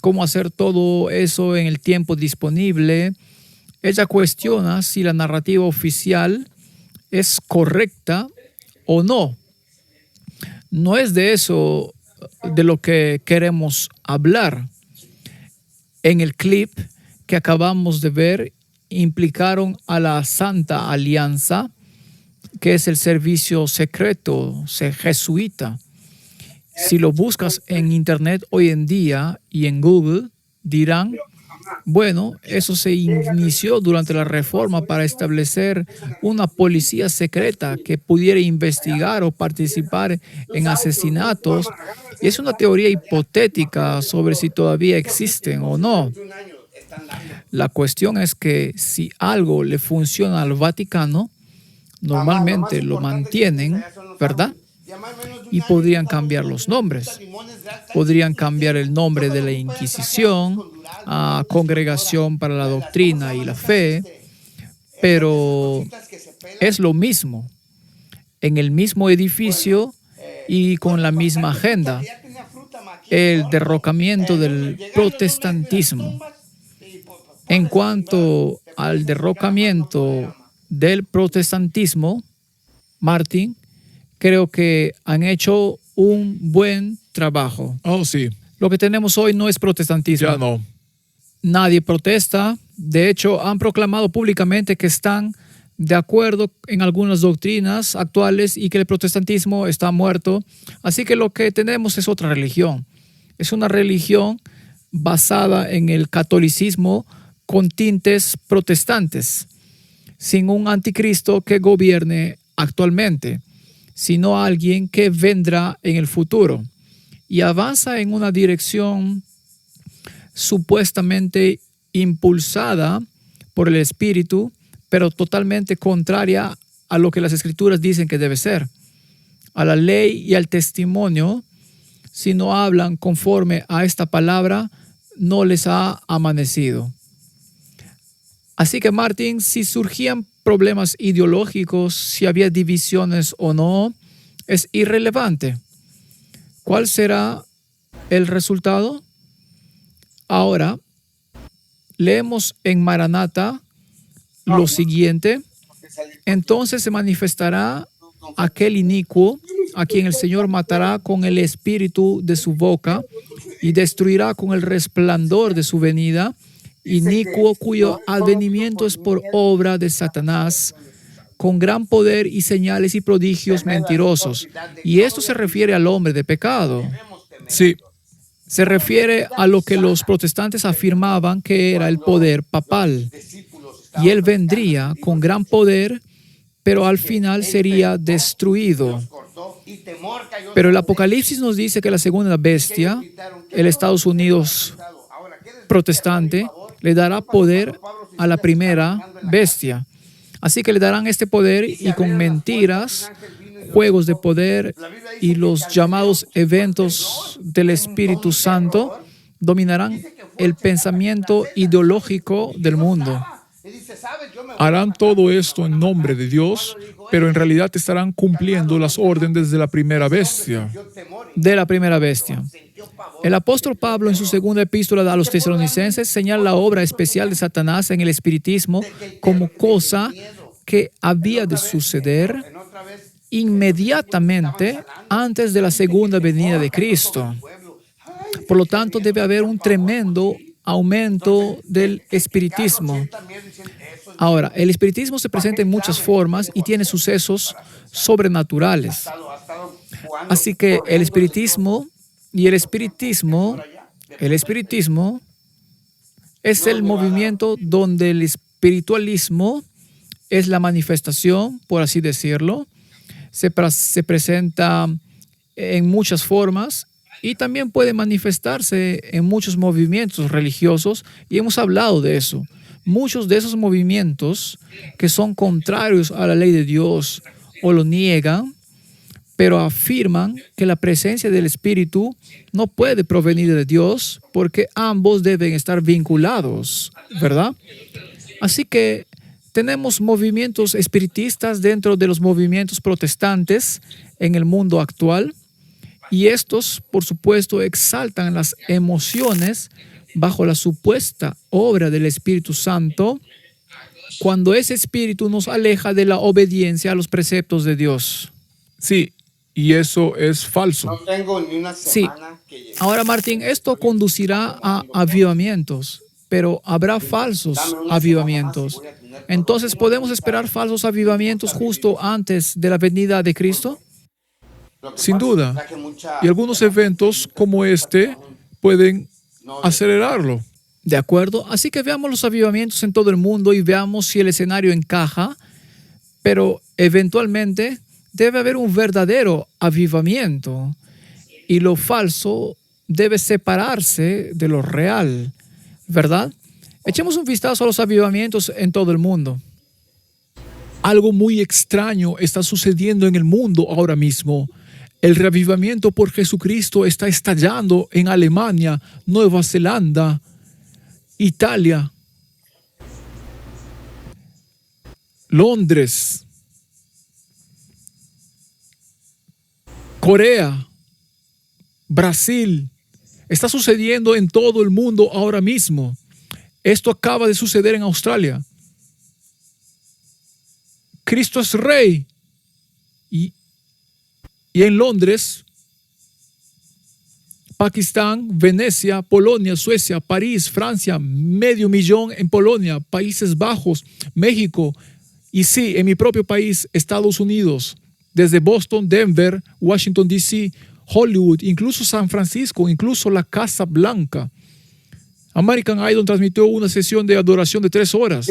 cómo hacer todo eso en el tiempo disponible. Ella cuestiona si la narrativa oficial es correcta o no. No es de eso de lo que queremos hablar. En el clip que acabamos de ver, implicaron a la Santa Alianza, que es el servicio secreto jesuita. Si lo buscas en internet hoy en día y en Google, dirán, bueno, eso se inició durante la reforma para establecer una policía secreta que pudiera investigar o participar en asesinatos. Y es una teoría hipotética sobre si todavía existen o no. La cuestión es que si algo le funciona al Vaticano, normalmente lo mantienen, ¿verdad? Y podrían cambiar los nombres. Podrían cambiar el nombre de la Inquisición a Congregación para la Doctrina y la Fe, pero es lo mismo, en el mismo edificio y con la misma agenda, el derrocamiento del protestantismo. En cuanto al derrocamiento del protestantismo, Martín, creo que han hecho un buen trabajo. Oh, sí. Lo que tenemos hoy no es protestantismo. Ya no. Nadie protesta, De hecho, han proclamado públicamente que están de acuerdo en algunas doctrinas actuales y que el protestantismo está muerto. Así que lo que tenemos es otra religión. Es una religión basada en el catolicismo con tintes protestantes, sin un anticristo que gobierne actualmente, sino alguien que vendrá en el futuro y avanza en una dirección supuestamente impulsada por el Espíritu, pero totalmente contraria a lo que las Escrituras dicen que debe ser, a la ley y al testimonio. Si no hablan conforme a esta palabra, no les ha amanecido. Así que, Martín, si surgían problemas ideológicos, si había divisiones o no, es irrelevante. ¿Cuál será el resultado? Ahora, leemos en Maranata lo siguiente: entonces se manifestará aquel inicuo a quien el Señor matará con el espíritu de su boca y destruirá con el resplandor de su venida, inicuo cuyo advenimiento es por obra de Satanás, con gran poder y señales y prodigios mentirosos. Y esto se refiere al hombre de pecado. Sí, Se refiere a lo que los protestantes afirmaban que era el poder papal. Y él vendría con gran poder, pero al final sería destruido. Pero el Apocalipsis nos dice que la segunda bestia, el Estados Unidos protestante, le dará poder a la primera bestia. Así que le darán este poder y con mentiras, juegos de poder y los llamados eventos del Espíritu Santo dominarán el pensamiento ideológico del mundo. harán todo esto en nombre de Dios, pero en realidad estarán cumpliendo las órdenes de la primera bestia. De la primera bestia. El apóstol Pablo en su segunda epístola a los tesalonicenses señala la obra especial de Satanás en el espiritismo como cosa que había de suceder inmediatamente antes de la segunda venida de Cristo. Por lo tanto, debe haber un tremendo aumento del espiritismo. Ahora, el espiritismo se presenta en muchas formas y tiene sucesos sobrenaturales. Así que el espiritismo es el movimiento donde el espiritualismo es la manifestación, por así decirlo. Se presenta en muchas formas y también puede manifestarse en muchos movimientos religiosos, y hemos hablado de eso. Muchos de esos movimientos que son contrarios a la ley de Dios o lo niegan, pero afirman que la presencia del Espíritu no puede provenir de Dios porque ambos deben estar vinculados, ¿verdad? Así que tenemos movimientos espiritistas dentro de los movimientos protestantes en el mundo actual, y estos, por supuesto, exaltan las emociones bajo la supuesta obra del Espíritu Santo cuando ese espíritu nos aleja de la obediencia a los preceptos de Dios. Sí, y eso es falso. No tengo ni una Sí. semana que llegue. Ahora, Martín, esto conducirá a avivamientos, pero habrá falsos avivamientos. Entonces, ¿podemos esperar falsos avivamientos justo antes de la venida de Cristo? Lo que Sin pasa duda. es que mucha- Y algunos eventos como este pueden acelerarlo. De acuerdo. Así que veamos los avivamientos en todo el mundo y veamos si el escenario encaja, pero eventualmente debe haber un verdadero avivamiento y lo falso debe separarse de lo real, ¿verdad? Echemos un vistazo a los avivamientos en todo el mundo. Algo muy extraño está sucediendo en el mundo ahora mismo. El reavivamiento por Jesucristo está estallando en Alemania, Nueva Zelanda, Italia, Londres, Corea, Brasil. Está sucediendo en todo el mundo ahora mismo. Esto acaba de suceder en Australia. Cristo es rey. Y en Londres, Pakistán, Venecia, Polonia, Suecia, París, Francia, 500,000 en Polonia, Países Bajos, México y sí, en mi propio país, Estados Unidos, desde Boston, Denver, Washington, D.C., Hollywood, incluso San Francisco, incluso la Casa Blanca. American Idol transmitió una sesión de adoración de 3 horas.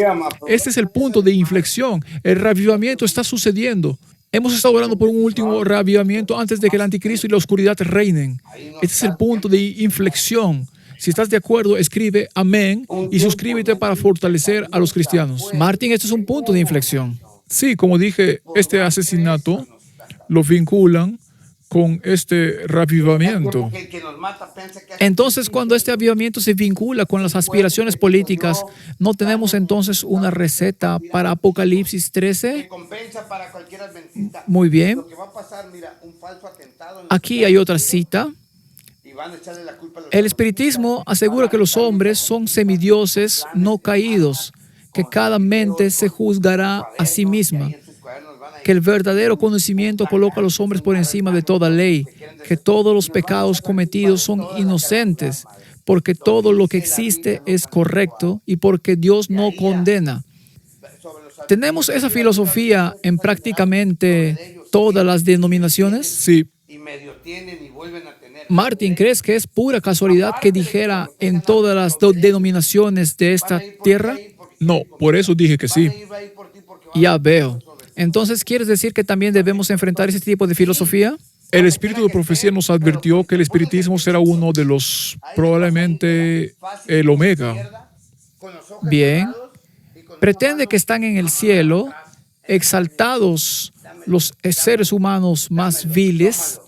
Este es el punto de inflexión. El reavivamiento está sucediendo. Hemos estado orando por un último reavivamiento antes de que el anticristo y la oscuridad reinen. Este es el punto de inflexión. Si estás de acuerdo, escribe amén y suscríbete para fortalecer a los cristianos. Martín, esto es un punto de inflexión. Sí, como dije, este asesinato lo vinculan con este reavivamiento. Entonces, cuando este avivamiento se vincula con las aspiraciones políticas, ¿no tenemos entonces una receta para Apocalipsis 13? Muy bien. Aquí hay otra cita. El espiritismo asegura que los hombres son semidioses no caídos, que cada mente se juzgará a sí misma, que el verdadero conocimiento coloca a los hombres por encima de toda ley, que todos los pecados cometidos son inocentes, porque todo lo que existe es correcto y porque Dios no condena. ¿Tenemos esa filosofía en prácticamente todas las denominaciones? Sí. Martín, ¿crees que es pura casualidad que dijera en todas las denominaciones de esta tierra? No, por eso dije que sí. Ya veo. Entonces, ¿quieres decir que también debemos enfrentar ese tipo de filosofía? El espíritu de profecía nos advirtió que el espiritismo será uno de los, probablemente, el omega. Bien. Pretende que están en el cielo, exaltados los seres humanos más viles,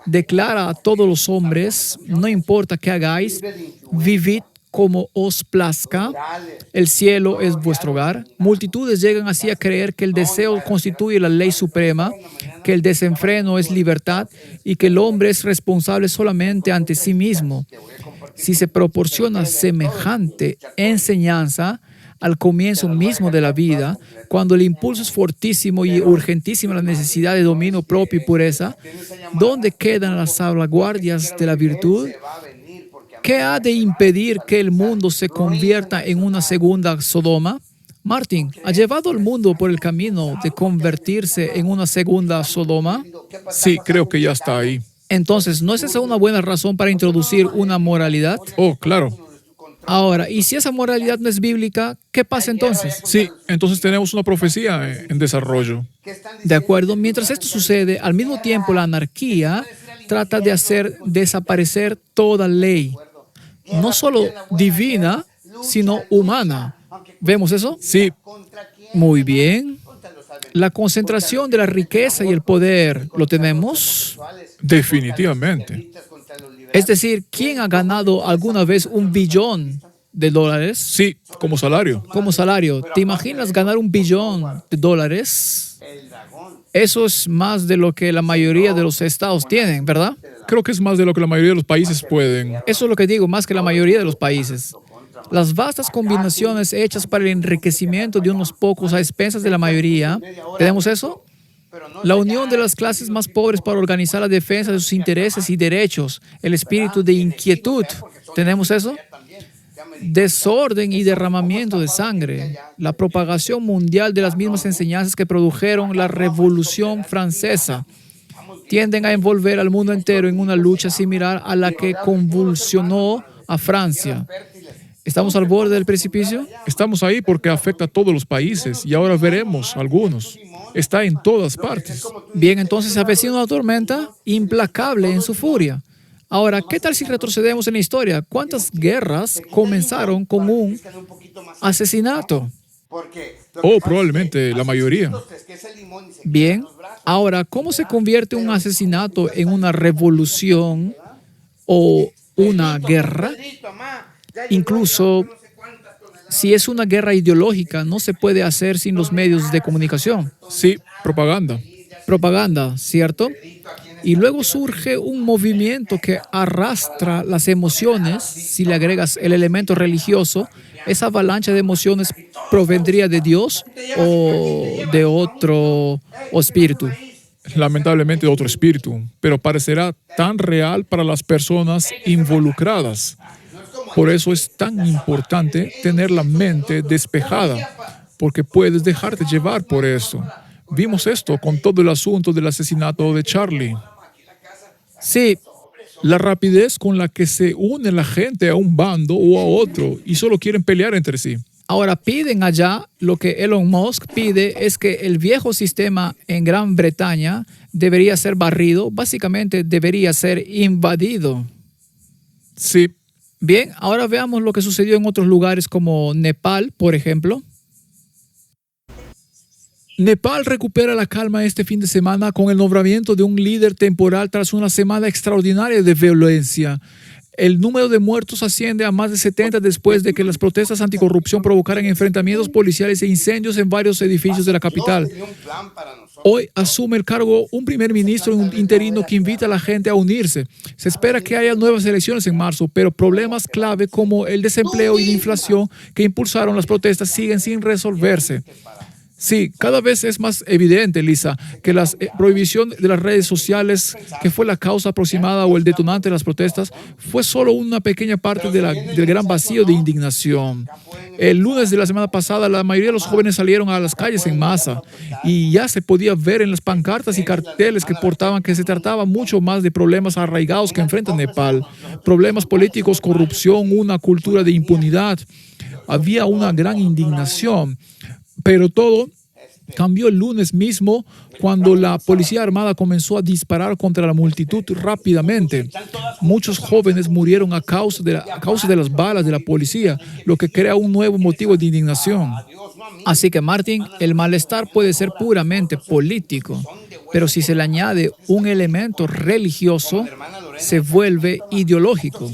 declara a todos los hombres, no importa qué hagáis, vivid como os plazca, el cielo es vuestro hogar. Multitudes llegan así a creer que el deseo constituye la ley suprema, que el desenfreno es libertad y que el hombre es responsable solamente ante sí mismo. Si se proporciona semejante enseñanza al comienzo mismo de la vida, cuando el impulso es fortísimo y urgentísima la necesidad de dominio propio y pureza, ¿dónde quedan las salvaguardias de la virtud? ¿Qué ha de impedir que el mundo se convierta en una segunda Sodoma? Martín, ¿ha llevado al mundo por el camino de convertirse en una segunda Sodoma? Sí, creo que ya está ahí. Entonces, ¿no es esa una buena razón para introducir una moralidad? Oh, claro. Ahora, ¿y si esa moralidad no es bíblica, qué pasa entonces? Sí, entonces tenemos una profecía en desarrollo. De acuerdo, mientras esto sucede, al mismo tiempo la anarquía trata de hacer desaparecer toda ley, no solo divina, sino humana. ¿Vemos eso? Sí. Muy bien. La concentración de la riqueza y el poder, ¿lo tenemos? Definitivamente. Es decir, ¿quién ha ganado alguna vez $1 billón? Sí, como salario. Como salario. ¿Te imaginas ganar $1 billón? Eso es más de lo que la mayoría de los estados tienen, ¿verdad? Creo que es más de lo que la mayoría de los países pueden. Eso es lo que digo, más que la mayoría de los países. Las vastas combinaciones hechas para el enriquecimiento de unos pocos a expensas de la mayoría. ¿Tenemos eso? La unión de las clases más pobres para organizar la defensa de sus intereses y derechos. El espíritu de inquietud. ¿Tenemos eso? Desorden y derramamiento de sangre. La propagación mundial de las mismas enseñanzas que produjeron la Revolución Francesa. Tienden a envolver al mundo entero en una lucha similar a la que convulsionó a Francia. ¿Estamos al borde del precipicio? Estamos ahí porque afecta a todos los países y ahora veremos algunos. Está en todas partes. Bien, entonces se avecina una tormenta implacable en su furia. Ahora, ¿qué tal si retrocedemos en la historia? ¿Cuántas guerras comenzaron con un asesinato? Oh, probablemente la mayoría. Bien, ahora, ¿cómo se convierte un asesinato en una revolución o una guerra? Incluso si es una guerra ideológica, no se puede hacer sin los medios de comunicación. Sí, propaganda. Propaganda, ¿cierto? Y luego surge un movimiento que arrastra las emociones. Si le agregas el elemento religioso, esa avalancha de emociones provendría de Dios o de otro espíritu. lamentablemente de otro espíritu, pero parecerá tan real para las personas involucradas. Por eso es tan importante tener la mente despejada, porque puedes dejarte llevar por esto. Vimos esto con todo el asunto del asesinato de Charlie. Sí, La rapidez con la que se une la gente a un bando o a otro y solo quieren pelear entre sí. ahora piden allá, lo que Elon Musk pide es que el viejo sistema en Gran Bretaña debería ser barrido, básicamente debería ser invadido. Sí, Bien, ahora veamos lo que sucedió en otros lugares como Nepal, por ejemplo. Nepal recupera la calma este fin de semana con el nombramiento de un líder temporal tras una semana extraordinaria de violencia. El número de muertos asciende a más de 70 después de que las protestas anticorrupción provocaran enfrentamientos policiales e incendios en varios edificios de la capital. Hoy asume el cargo un primer ministro interino que invita a la gente a unirse. Se espera que haya nuevas elecciones en marzo, pero problemas clave como el desempleo y la inflación que impulsaron las protestas siguen sin resolverse. Sí, cada vez es más evidente, Lisa, que la prohibición de las redes sociales, que fue la causa aproximada o el detonante de las protestas, fue solo una pequeña parte del gran vacío de indignación. El lunes de la semana pasada, la mayoría de los jóvenes salieron a las calles en masa y ya se podía ver en las pancartas y carteles que portaban que se trataba mucho más de problemas arraigados que enfrenta Nepal, problemas políticos, corrupción, una cultura de impunidad. Había una gran indignación. Pero todo cambió el lunes mismo cuando la policía armada comenzó a disparar contra la multitud rápidamente. Muchos jóvenes murieron a causa de las balas de la policía, lo que crea un nuevo motivo de indignación. Así que, Martín, el malestar puede ser puramente político, pero si se le añade un elemento religioso, se vuelve ideológico.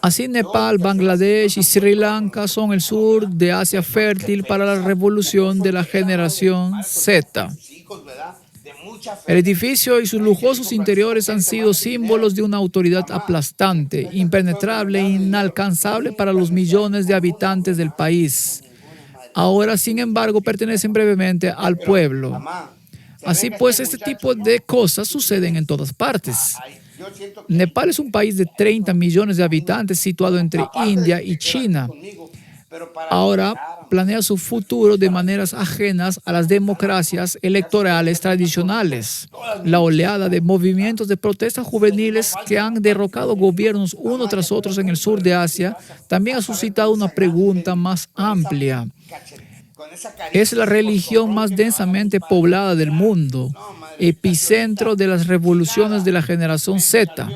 Así Nepal, Bangladesh y Sri Lanka son el sur de Asia fértil para la revolución de la generación Z. El edificio y sus lujosos interiores han sido símbolos de una autoridad aplastante, impenetrable e inalcanzable para los millones de habitantes del país. Ahora, sin embargo, pertenecen brevemente al pueblo. Así pues, este tipo de cosas suceden en todas partes. Nepal es un país de 30 millones de habitantes situado entre India y China. Ahora planea su futuro de maneras ajenas a las democracias electorales tradicionales. La oleada de movimientos de protestas juveniles que han derrocado gobiernos uno tras otro en el sur de Asia también ha suscitado una pregunta más amplia. Es la religión más densamente poblada del mundo, epicentro de las revoluciones de la generación Z.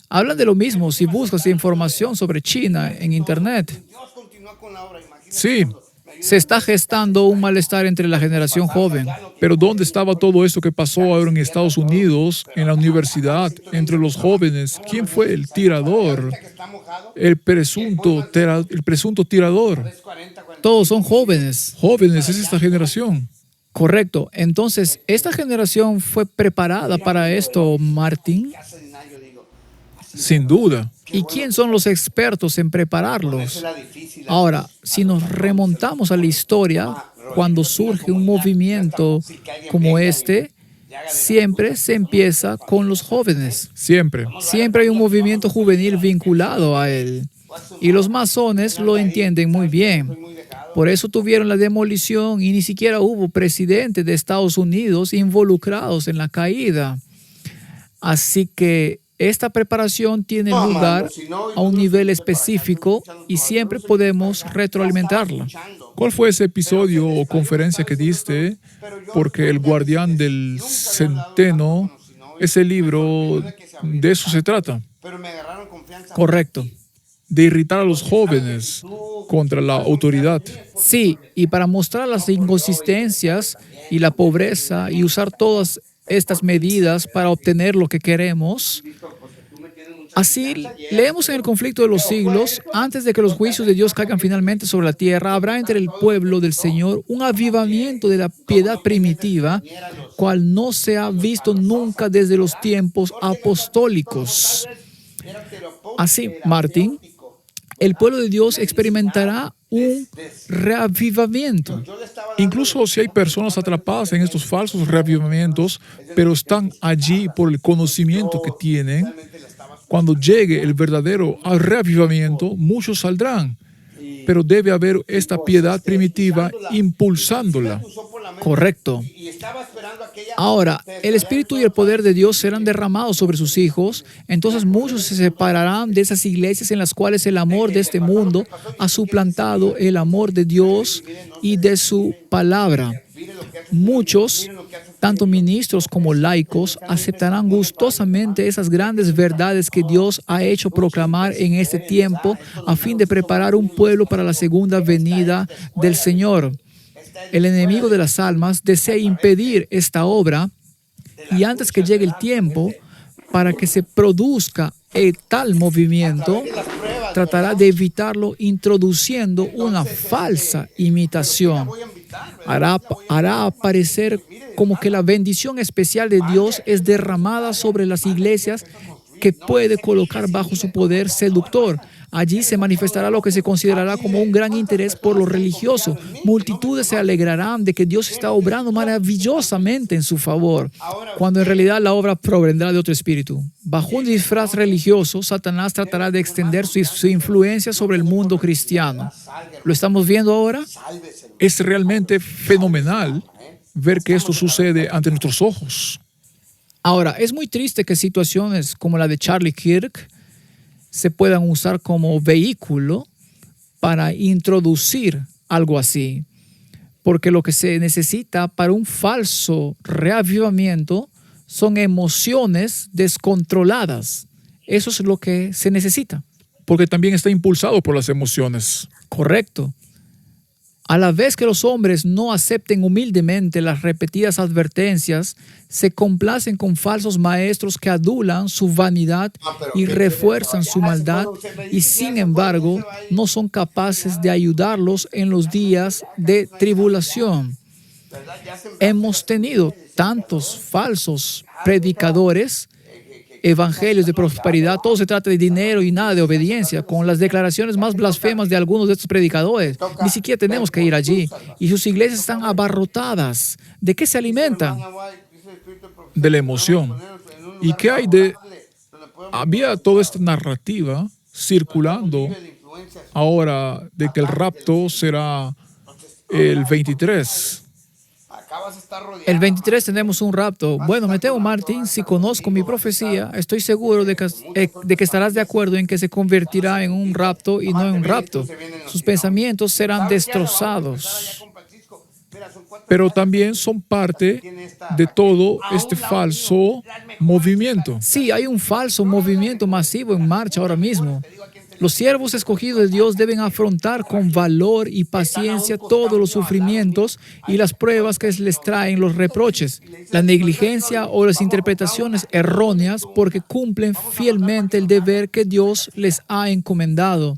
Hablan de lo mismo si buscas información sobre China en Internet. Sí, Se está gestando un malestar entre la generación joven. pero ¿dónde estaba todo esto que pasó ahora en Estados Unidos, en la universidad, entre los jóvenes? ¿Quién fue el tirador? El presunto tirador. Todos son jóvenes. Jóvenes, es esta generación. Correcto. Entonces, ¿esta generación fue preparada para esto, Martín? Sin duda. ¿Y quién son los expertos en prepararlos? Ahora, si nos remontamos a la historia, cuando surge un movimiento como este, siempre se empieza con los jóvenes. Siempre. Siempre hay un movimiento juvenil vinculado a él. Y los masones lo entienden muy bien. Por eso tuvieron la demolición y ni siquiera hubo presidente de Estados Unidos involucrados en la caída. Así que esta preparación tiene lugar a un nivel específico y siempre podemos retroalimentarla. ¿Cuál fue ese episodio o conferencia que diste? Porque El Guardián del Centeno, ese libro, de eso se trata. Correcto. De irritar a los jóvenes contra la autoridad. Sí, y para mostrar las inconsistencias y la pobreza y usar todas estas medidas para obtener lo que queremos. Así, leemos en el conflicto de los siglos, antes de que los juicios de Dios caigan finalmente sobre la tierra, habrá entre el pueblo del Señor un avivamiento de la piedad primitiva, cual no se ha visto nunca desde los tiempos apostólicos. Así, Martín, el pueblo de Dios experimentará un reavivamiento. Incluso si hay personas atrapadas en estos falsos reavivamientos, pero están allí por el conocimiento que tienen, cuando llegue el verdadero reavivamiento, muchos saldrán. Pero debe haber esta piedad primitiva impulsándola. Correcto. Ahora, el Espíritu y el poder de Dios serán derramados sobre sus hijos, entonces muchos se separarán de esas iglesias en las cuales el amor de este mundo ha suplantado el amor de Dios y de su palabra. Muchos, tanto ministros como laicos, aceptarán gustosamente esas grandes verdades que Dios ha hecho proclamar en este tiempo a fin de preparar un pueblo para la segunda venida del Señor. El enemigo de las almas desea impedir esta obra y antes que llegue el tiempo para que se produzca tal movimiento, tratará de evitarlo introduciendo una falsa imitación. Hará aparecer como que la bendición especial de Dios es derramada sobre las iglesias que puede colocar bajo su poder seductor. Allí se manifestará lo que se considerará como un gran interés por lo religioso. Multitudes se alegrarán de que Dios está obrando maravillosamente en su favor, cuando en realidad la obra provendrá de otro espíritu. Bajo un disfraz religioso, Satanás tratará de extender su influencia sobre el mundo cristiano. ¿Lo estamos viendo ahora? Es realmente fenomenal ver que esto sucede ante nuestros ojos. Ahora, es muy triste que situaciones como la de Charlie Kirk se puedan usar como vehículo para introducir algo así. Porque lo que se necesita para un falso reavivamiento son emociones descontroladas. Eso es lo que se necesita. Porque también está impulsado por las emociones. Correcto. A la vez que los hombres no acepten humildemente las repetidas advertencias, se complacen con falsos maestros que adulan su vanidad y refuerzan su maldad y sin embargo no son capaces de ayudarlos en los días de tribulación. Hemos tenido tantos falsos predicadores, evangelios de prosperidad, todo se trata de dinero y nada de obediencia, con las declaraciones más blasfemas de algunos de estos predicadores. Ni siquiera tenemos que ir allí. Y sus iglesias están abarrotadas. ¿De qué se alimentan? De la emoción. ¿Y qué hay de...? Había toda esta narrativa circulando ahora de que el rapto será el 23. El 23 tenemos un rapto. Bueno, me temo, Martín, si conozco mi profecía, estoy seguro de que estarás de acuerdo en que se convertirá en un rapto y no en un rapto. Sus pensamientos serán destrozados. Pero también son parte de todo este falso movimiento. Sí, hay un falso movimiento masivo en marcha ahora mismo. Los siervos escogidos de Dios deben afrontar con valor y paciencia todos los sufrimientos y las pruebas que les traen los reproches, la negligencia o las interpretaciones erróneas porque cumplen fielmente el deber que Dios les ha encomendado.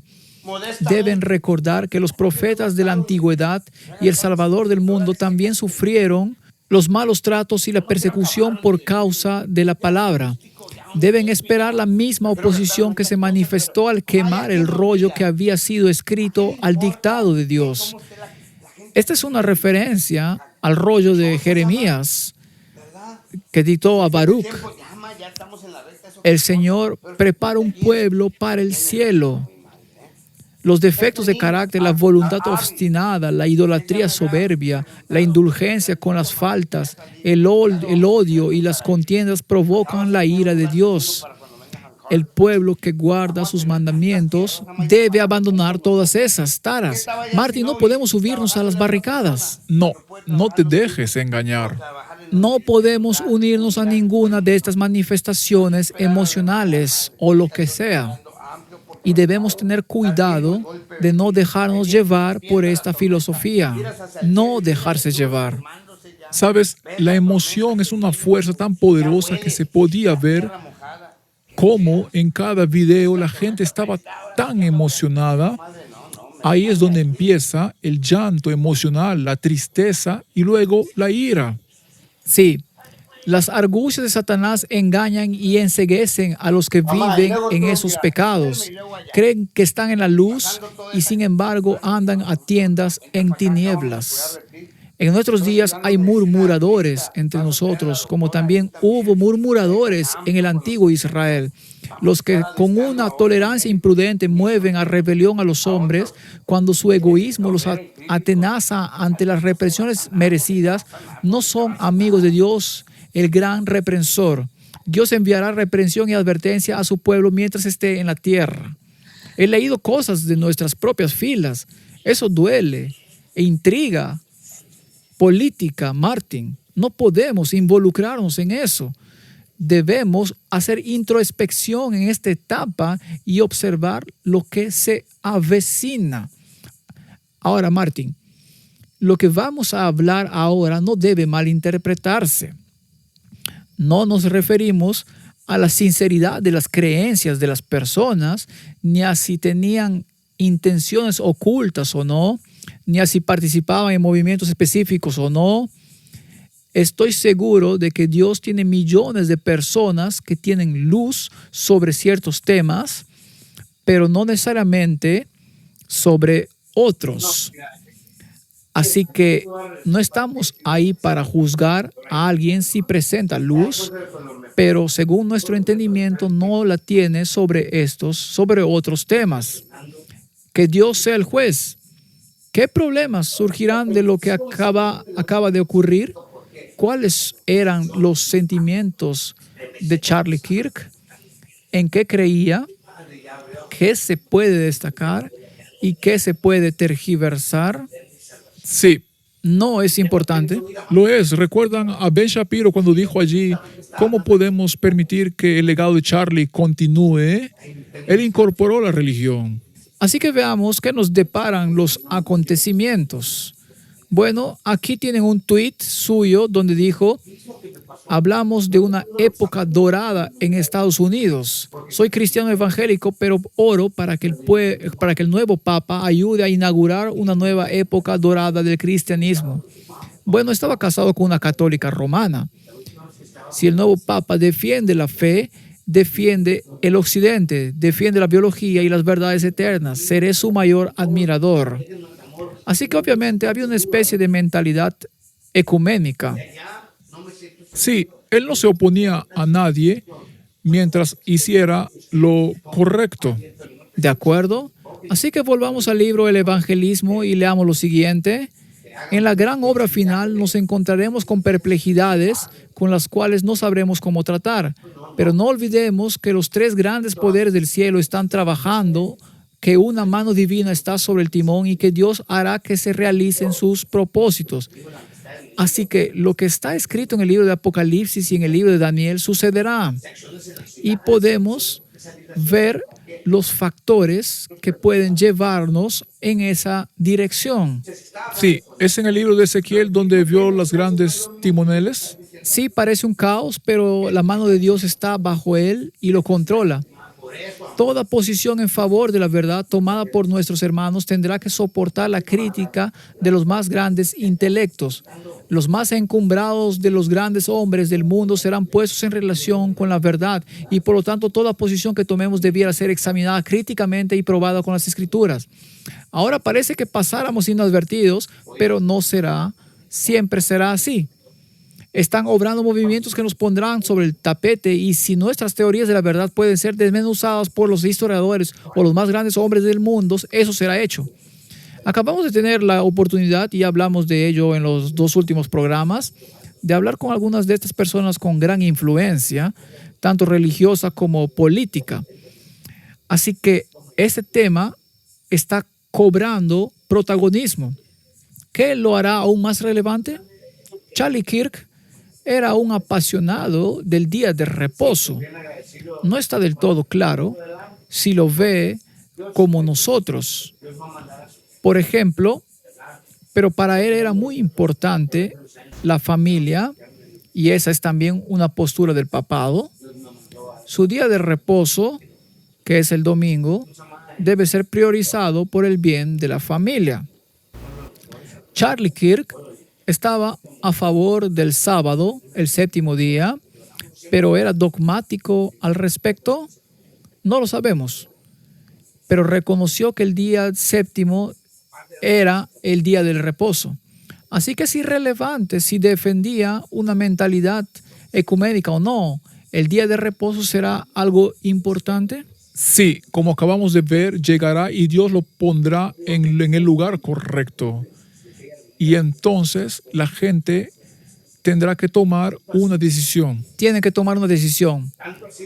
Deben recordar que los profetas de la antigüedad y el Salvador del mundo también sufrieron los malos tratos y la persecución por causa de la palabra. Deben esperar la misma oposición que se manifestó al quemar el rollo que había sido escrito al dictado de Dios. Esta es una referencia al rollo de Jeremías que dictó a Baruch. El Señor prepara un pueblo para el cielo. Los defectos de carácter, la voluntad obstinada, la idolatría soberbia, la indulgencia con las faltas, el odio y las contiendas provocan la ira de Dios. El pueblo que guarda sus mandamientos debe abandonar todas esas taras. Martín, no podemos subirnos a las barricadas. No te dejes engañar. No podemos unirnos a ninguna de estas manifestaciones emocionales o lo que sea. Y debemos tener cuidado de no dejarnos llevar por esta filosofía. No dejarse llevar. Sabes, la emoción es una fuerza tan poderosa que se podía ver cómo en cada video la gente estaba tan emocionada. Ahí es donde empieza el llanto emocional, la tristeza y luego la ira. Sí, Las argucias de Satanás engañan y enceguecen a los que viven en esos pecados. Creen que están en la luz y sin embargo andan a tiendas en tinieblas. En nuestros días hay murmuradores entre nosotros, como también hubo murmuradores en el antiguo Israel. Los que con una tolerancia imprudente mueven a rebelión a los hombres cuando su egoísmo los atenaza ante las represiones merecidas, no son amigos de Dios, el gran reprensor. Dios enviará reprensión y advertencia a su pueblo mientras esté en la tierra. He leído cosas de nuestras propias filas. Eso duele e intriga. Política, Martin. No podemos involucrarnos en eso. Debemos hacer introspección en esta etapa y observar lo que se avecina. Ahora, Martin, lo que vamos a hablar ahora no debe malinterpretarse. No nos referimos a la sinceridad de las creencias de las personas, ni a si tenían intenciones ocultas o no, ni a si participaban en movimientos específicos o no. Estoy seguro de que Dios tiene millones de personas que tienen luz sobre ciertos temas, pero no necesariamente sobre otros. Así que no estamos ahí para juzgar a alguien si presenta luz, pero según nuestro entendimiento no la tiene sobre otros temas. Que Dios sea el juez. ¿Qué problemas surgirán de lo que acaba de ocurrir? ¿Cuáles eran los sentimientos de Charlie Kirk? ¿En qué creía? ¿Qué se puede destacar? ¿Y qué se puede tergiversar? Sí, No es importante. lo es. ¿Recuerdan a Ben Shapiro cuando dijo allí cómo podemos permitir que el legado de Charlie continúe? Él incorporó la religión. Así que veamos qué nos deparan los acontecimientos. Bueno, aquí tienen un tuit suyo donde dijo: hablamos de una época dorada en Estados Unidos. Soy cristiano evangélico, pero oro para que el nuevo Papa ayude a inaugurar una nueva época dorada del cristianismo. Bueno, estaba casado con una católica romana. Si el nuevo Papa defiende la fe, defiende el occidente, defiende la biología y las verdades eternas, seré su mayor admirador. Así que obviamente había una especie de mentalidad ecuménica. Sí, él no se oponía a nadie mientras hiciera lo correcto. ¿De acuerdo? Así que volvamos al libro El Evangelismo y leamos lo siguiente. En la gran obra final nos encontraremos con perplejidades con las cuales no sabremos cómo tratar. Pero no olvidemos que los tres grandes poderes del cielo están trabajando, que una mano divina está sobre el timón y que Dios hará que se realicen sus propósitos. Así que lo que está escrito en el libro de Apocalipsis y en el libro de Daniel sucederá. Y podemos ver los factores que pueden llevarnos en esa dirección. Sí, es en el libro de Ezequiel donde vio las grandes timoneles. Sí, parece un caos, pero la mano de Dios está bajo él y lo controla. Toda posición en favor de la verdad tomada por nuestros hermanos tendrá que soportar la crítica de los más grandes intelectos. Los más encumbrados de los grandes hombres del mundo serán puestos en relación con la verdad y por lo tanto toda posición que tomemos debiera ser examinada críticamente y probada con las Escrituras. Ahora parece que pasáramos inadvertidos, pero no será, siempre será así. Están obrando movimientos que nos pondrán sobre el tapete y si nuestras teorías de la verdad pueden ser desmenuzadas por los historiadores o los más grandes hombres del mundo, eso será hecho. Acabamos de tener la oportunidad, y hablamos de ello en los 2 últimos programas, de hablar con algunas de estas personas con gran influencia, tanto religiosa como política. Así que este tema está cobrando protagonismo. ¿Qué lo hará aún más relevante? Charlie Kirk era un apasionado del día de reposo. No está del todo claro si lo ve como nosotros. Por ejemplo, pero para él era muy importante la familia, y esa es también una postura del papado. Su día de reposo, que es el domingo, debe ser priorizado por el bien de la familia. Charlie Kirk estaba a favor del sábado, el séptimo día, pero era dogmático al respecto. No lo sabemos, pero reconoció que el día séptimo era el día del reposo. Así que es irrelevante si defendía una mentalidad ecuménica o no. ¿El día de reposo será algo importante? Sí, como acabamos de ver, llegará y Dios lo pondrá en el lugar correcto. Y entonces la gente tendrá que tomar una decisión. Tienen que tomar una decisión.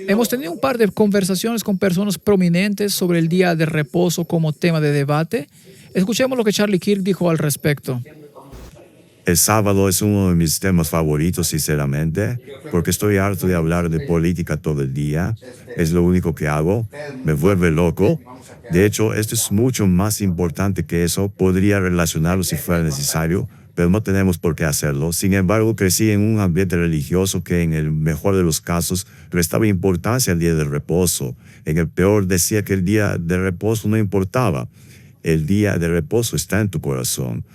Hemos tenido un par de conversaciones con personas prominentes sobre el día de reposo como tema de debate. Escuchemos lo que Charlie Kirk dijo al respecto. El sábado es uno de mis temas favoritos, sinceramente, porque estoy harto de hablar de política todo el día. Es lo único que hago. Me vuelve loco. De hecho, esto es mucho más importante que eso. Podría relacionarlo si fuera necesario, pero no tenemos por qué hacerlo. Sin embargo, crecí en un ambiente religioso que, en el mejor de los casos, restaba importancia al día de reposo. En el peor, decía que el día de reposo no importaba. El día de reposo está en tu corazón.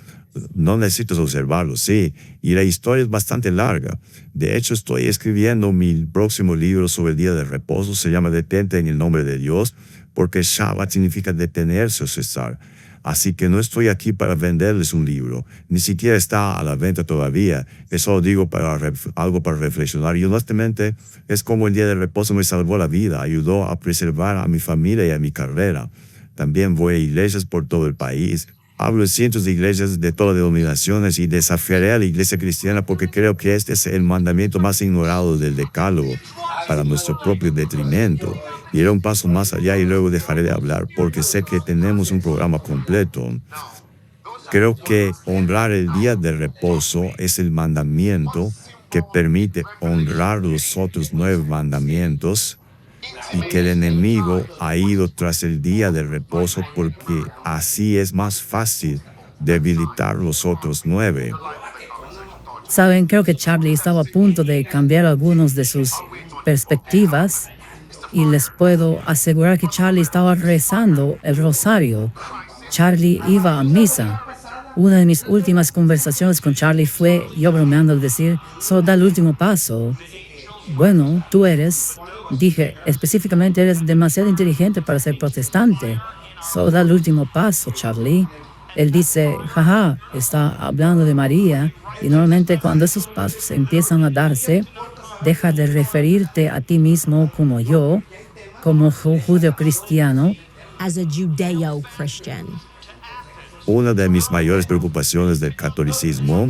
No necesitas observarlo, sí. Y la historia es bastante larga. De hecho, estoy escribiendo mi próximo libro sobre el día de reposo. Se llama Detente en el nombre de Dios, porque Shabbat significa detenerse o cesar. Así que no estoy aquí para venderles un libro. Ni siquiera está a la venta todavía. Eso digo para algo para reflexionar. Y honestamente, es como el día de reposo me salvó la vida. Ayudó a preservar a mi familia y a mi carrera. También voy a iglesias por todo el país. Hablo de cientos de iglesias de todas las denominaciones y desafiaré a la iglesia cristiana porque creo que este es el mandamiento más ignorado del decálogo para nuestro propio detrimento. Iré un paso más allá y luego dejaré de hablar porque sé que tenemos un programa completo. Creo que honrar el día de reposo es el mandamiento que permite honrar los otros 9 mandamientos y que el enemigo ha ido tras el día de reposo porque así es más fácil debilitar los otros 9. Saben, creo que Charlie estaba a punto de cambiar algunas de sus perspectivas y les puedo asegurar que Charlie estaba rezando el rosario. Charlie iba a misa. Una de mis últimas conversaciones con Charlie fue yo bromeando al decir, da el último paso. Bueno, tú dije específicamente, eres demasiado inteligente para ser protestante. Da el último paso, Charlie. Él dice, jaja, está hablando de María, y normalmente cuando esos pasos empiezan a darse, deja de referirte a ti mismo como yo, como judeo-cristiano. As a Judeo-Christian. Una de mis mayores preocupaciones del catolicismo.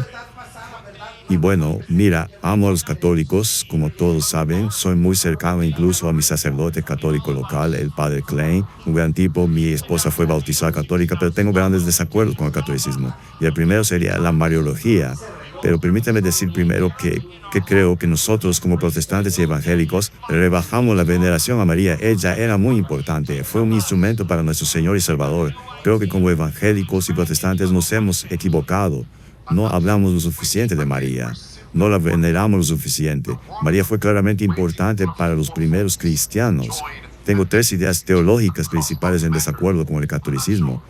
Y bueno, mira, amo a los católicos, como todos saben. Soy muy cercano incluso a mi sacerdote católico local, el padre Klein, un gran tipo. Mi esposa fue bautizada católica, pero tengo grandes desacuerdos con el catolicismo. Y el primero sería la Mariología. Pero permítame decir primero que creo que nosotros como protestantes y evangélicos rebajamos la veneración a María. Ella era muy importante, fue un instrumento para nuestro Señor y Salvador. Creo que como evangélicos y protestantes nos hemos equivocado. No hablamos lo suficiente de María, no la veneramos lo suficiente. María fue claramente importante para los primeros cristianos. Tengo 3 ideas teológicas principales en desacuerdo con el catolicismo.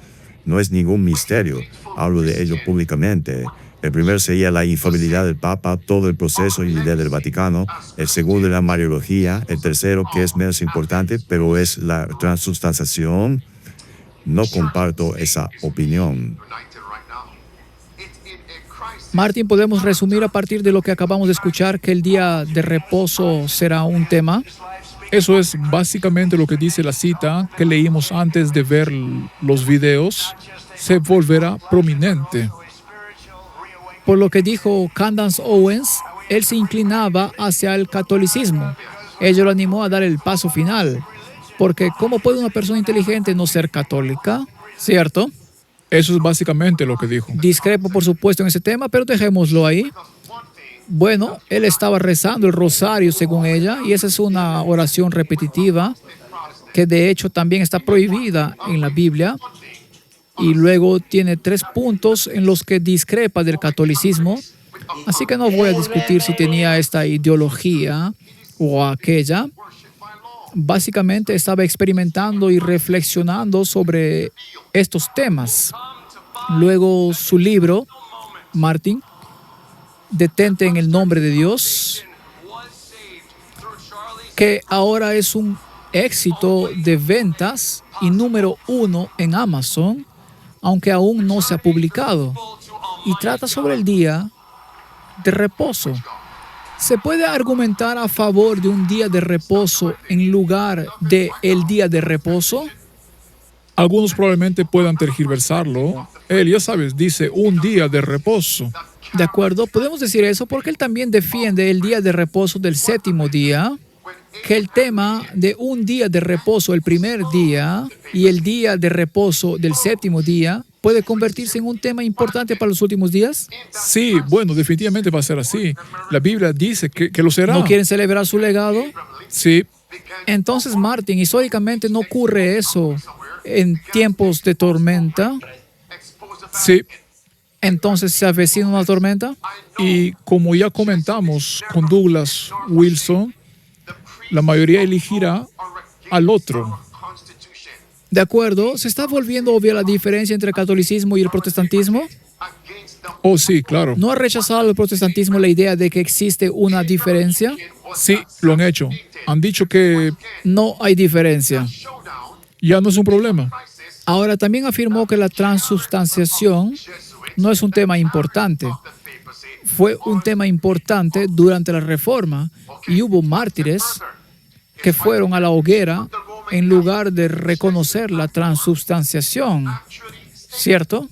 No es ningún misterio, hablo de ello públicamente. El primero sería la infalibilidad del Papa, todo el proceso y la idea del Vaticano. El segundo, la Mariología. El tercero, que es menos importante, pero es la transubstanciación. No comparto esa opinión. Martín, ¿podemos resumir a partir de lo que acabamos de escuchar que el día de reposo será un tema? Eso es básicamente lo que dice la cita que leímos antes de ver los videos. Se volverá prominente. Por lo que dijo Candace Owens, él se inclinaba hacia el catolicismo. Ello lo animó a dar el paso final. Porque ¿cómo puede una persona inteligente no ser católica? ¿Cierto? Eso es básicamente lo que dijo. Discrepo, por supuesto, en ese tema, pero dejémoslo ahí. Bueno, él estaba rezando el rosario, según ella, y esa es una oración repetitiva que de hecho también está prohibida en la Biblia. Y luego tiene 3 puntos en los que discrepa del catolicismo. Así que no voy a discutir si tenía esta ideología o aquella. Básicamente estaba experimentando y reflexionando sobre estos temas. Luego su libro, Martín, detente en el nombre de Dios, que ahora es un éxito de ventas y número 1 en Amazon, aunque aún no se ha publicado, y trata sobre el día de reposo. ¿Se puede argumentar a favor de un día de reposo en lugar de el día de reposo? Algunos probablemente puedan tergiversarlo. Él, ya sabes, dice un día de reposo. De acuerdo, podemos decir eso porque él también defiende el día de reposo del séptimo día, que el tema de un día de reposo el primer día y el día de reposo del séptimo día puede convertirse en un tema importante para los últimos días. Sí, bueno, definitivamente va a ser así. La Biblia dice que lo será. ¿No quieren celebrar su legado? Sí, Entonces, Martin, históricamente no ocurre eso en tiempos de tormenta. sí. Entonces, ¿se avecina una tormenta? Y como ya comentamos con Douglas Wilson, la mayoría elegirá al otro. De acuerdo, ¿se está volviendo obvia la diferencia entre el catolicismo y el protestantismo? Oh, sí, claro. ¿No ha rechazado el protestantismo la idea de que existe una diferencia? Sí, lo han hecho. Han dicho que No hay diferencia. ya no es un problema. Ahora, también afirmó que la transubstanciación no es un tema importante. Fue un tema importante durante la Reforma y hubo mártires que fueron a la hoguera en lugar de reconocer la transubstanciación. ¿Cierto?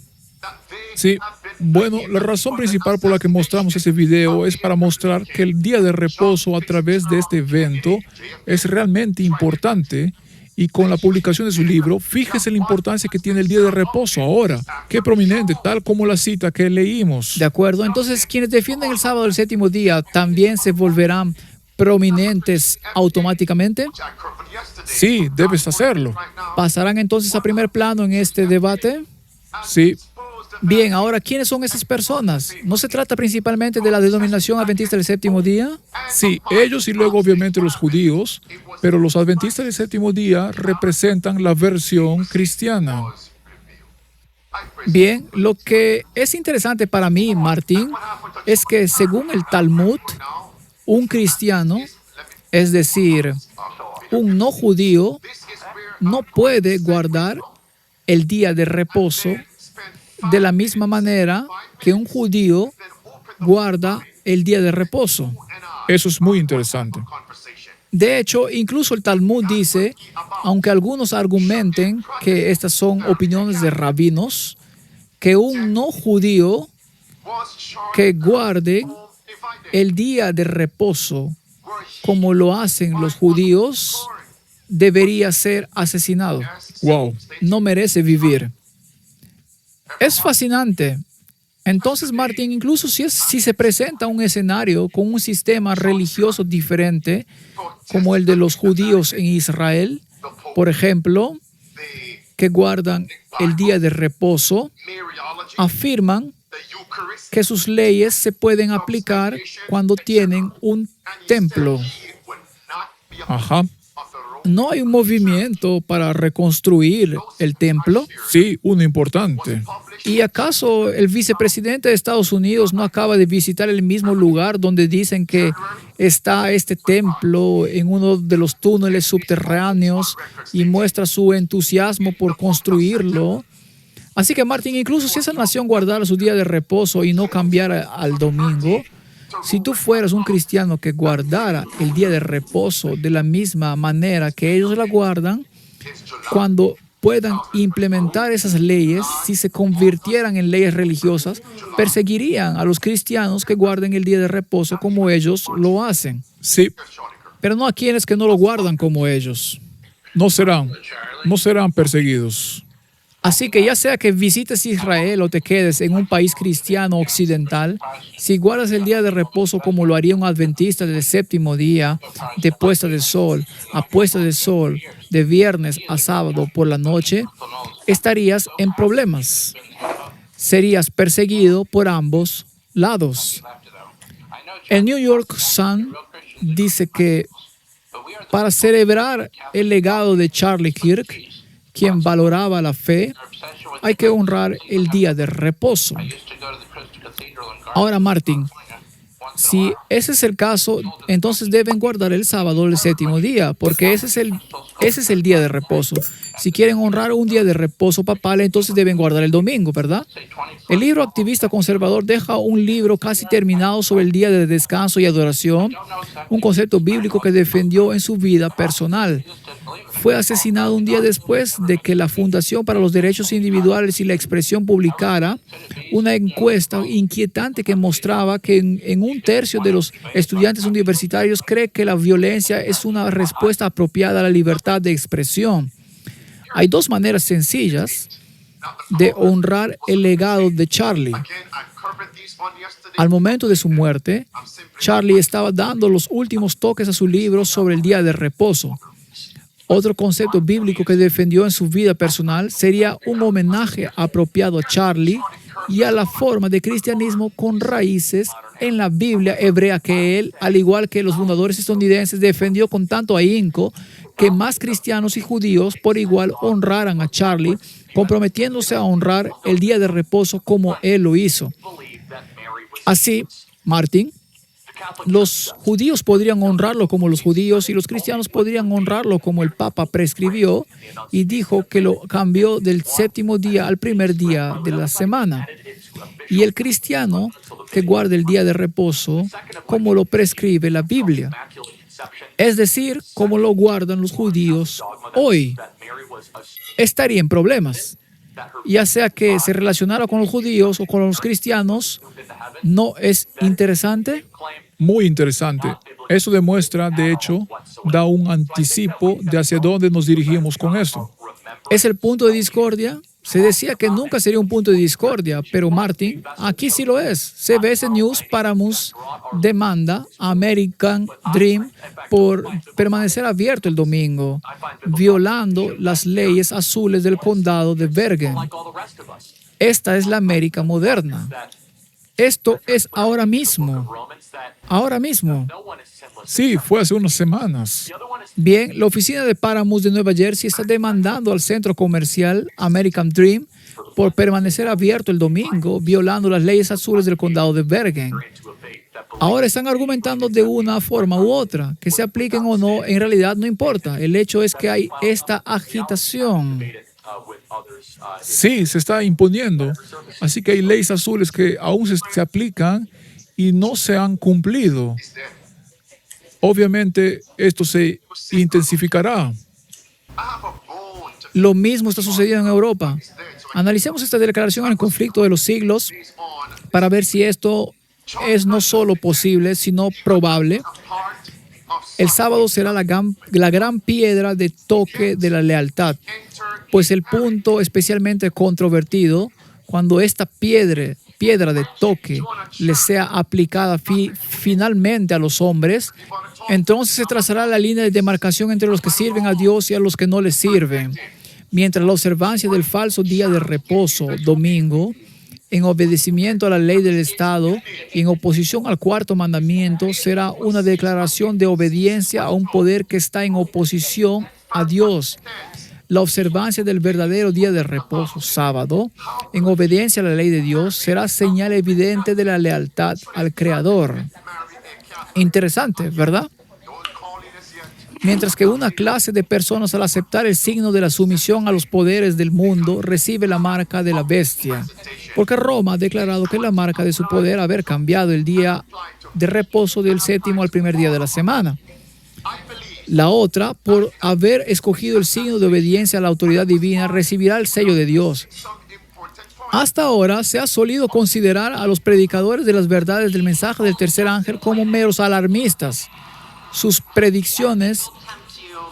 Sí, bueno, la razón principal por la que mostramos ese video es para mostrar que el día de reposo a través de este evento es realmente importante. Y con la publicación de su libro, fíjese la importancia que tiene el día de reposo ahora. Qué prominente, tal como la cita que leímos. De acuerdo. Entonces, quienes defienden el sábado del séptimo día también se volverán prominentes automáticamente. Sí, debes hacerlo. ¿Pasarán entonces a primer plano en este debate? Sí, Bien, ahora, ¿quiénes son esas personas? ¿No se trata principalmente de la denominación adventista del séptimo día? sí, ellos y luego obviamente los judíos, pero los adventistas del séptimo día representan la versión cristiana. Bien, lo que es interesante para mí, Martín, es que según el Talmud, un cristiano, es decir, un no judío, no puede guardar el día de reposo de la misma manera que un judío guarda el día de reposo. Eso es muy interesante. De hecho, incluso el Talmud dice, aunque algunos argumenten que estas son opiniones de rabinos, que un no judío que guarde el día de reposo como lo hacen los judíos debería ser asesinado. Wow. No merece vivir. Es fascinante. Entonces, Martín, incluso si se presenta un escenario con un sistema religioso diferente, como el de los judíos en Israel, por ejemplo, que guardan el día de reposo, afirman que sus leyes se pueden aplicar cuando tienen un templo. Ajá. ¿No hay un movimiento para reconstruir el templo? Sí, uno importante. ¿Y acaso el vicepresidente de Estados Unidos no acaba de visitar el mismo lugar donde dicen que está este templo en uno de los túneles subterráneos y muestra su entusiasmo por construirlo? Así que, Martín, incluso si esa nación guardara su día de reposo y no cambiara al domingo, si tú fueras un cristiano que guardara el día de reposo de la misma manera que ellos la guardan, cuando puedan implementar esas leyes, si se convirtieran en leyes religiosas, perseguirían a los cristianos que guarden el día de reposo como ellos lo hacen. Sí, Pero no a quienes que no lo guardan como ellos. no serán perseguidos. Así que ya sea que visites Israel o te quedes en un país cristiano occidental, si guardas el día de reposo como lo haría un adventista del séptimo día, de puesta de sol a puesta de sol, de viernes a sábado por la noche, estarías en problemas. Serías perseguido por ambos lados. El New York Sun dice que para celebrar el legado de Charlie Kirk, quien valoraba la fe, hay que honrar el día de reposo. Ahora, Martín, Si ese es el caso, entonces deben guardar el sábado, el séptimo día, porque ese es el día de reposo. Si quieren honrar un día de reposo papal, entonces deben guardar el domingo, ¿verdad? El libro activista conservador deja un libro casi terminado sobre el día de descanso y adoración, un concepto bíblico que defendió en su vida personal. Fue asesinado un día después de que la Fundación para los Derechos Individuales y la Expresión publicara una encuesta inquietante que mostraba que en un tercio de los estudiantes universitarios cree que la violencia es una respuesta apropiada a la libertad de expresión. Hay dos maneras sencillas de honrar el legado de Charlie. Al momento de su muerte, Charlie estaba dando los últimos toques a su libro sobre el día de reposo. Otro concepto bíblico que defendió en su vida personal sería un homenaje apropiado a Charlie y a la forma de cristianismo con raíces en la Biblia hebrea que él, al igual que los fundadores estadounidenses, defendió con tanto ahínco que más cristianos y judíos por igual honraran a Charlie, comprometiéndose a honrar el día de reposo como él lo hizo. Así, Martin, los judíos podrían honrarlo como los judíos y los cristianos podrían honrarlo como el Papa prescribió y dijo que lo cambió del séptimo día al primer día de la semana. Y el cristiano que guarde el día de reposo como lo prescribe la Biblia. Es decir, como lo guardan los judíos hoy. Estaría en problemas. Ya sea que se relacionara con los judíos o con los cristianos, ¿no es interesante? Muy interesante. Eso demuestra, de hecho, da un anticipo de hacia dónde nos dirigimos con esto. ¿Es el punto de discordia? Se decía que nunca sería un punto de discordia, pero Martin, aquí sí lo es. CBS News Paramount demanda a American Dream por permanecer abierto el domingo, violando las leyes azules del condado de Bergen. Esta es la América moderna. Esto es ahora mismo. Ahora mismo. Sí, fue hace unas semanas. Bien, la oficina de Paramount de Nueva Jersey está demandando al centro comercial American Dream por permanecer abierto el domingo, violando las leyes azules del condado de Bergen. Ahora están argumentando de una forma u otra, que se apliquen o no, en realidad no importa. El hecho es que hay esta agitación. Sí, se está imponiendo. Así que hay leyes azules que aún se aplican y no se han cumplido. Obviamente, esto se intensificará. Lo mismo está sucediendo en Europa. Analicemos esta declaración en el conflicto de los siglos para ver si esto es no solo posible, sino probable. El sábado será la gran piedra de toque de la lealtad, pues el punto especialmente controvertido, cuando esta piedra de toque le sea aplicada finalmente a los hombres, entonces se trazará la línea de demarcación entre los que sirven a Dios y a los que no le sirven. Mientras la observancia del falso día de reposo, domingo, en obedecimiento a la ley del Estado y en oposición al cuarto mandamiento, será una declaración de obediencia a un poder que está en oposición a Dios. La observancia del verdadero día de reposo, sábado, en obediencia a la ley de Dios, será señal evidente de la lealtad al Creador. Interesante, ¿verdad? Mientras que una clase de personas, al aceptar el signo de la sumisión a los poderes del mundo, recibe la marca de la bestia, porque Roma ha declarado que la marca de su poder haber cambiado el día de reposo del séptimo al primer día de la semana. La otra, por haber escogido el signo de obediencia a la autoridad divina, recibirá el sello de Dios. Hasta ahora se ha solido considerar a los predicadores de las verdades del mensaje del tercer ángel como meros alarmistas. Sus predicciones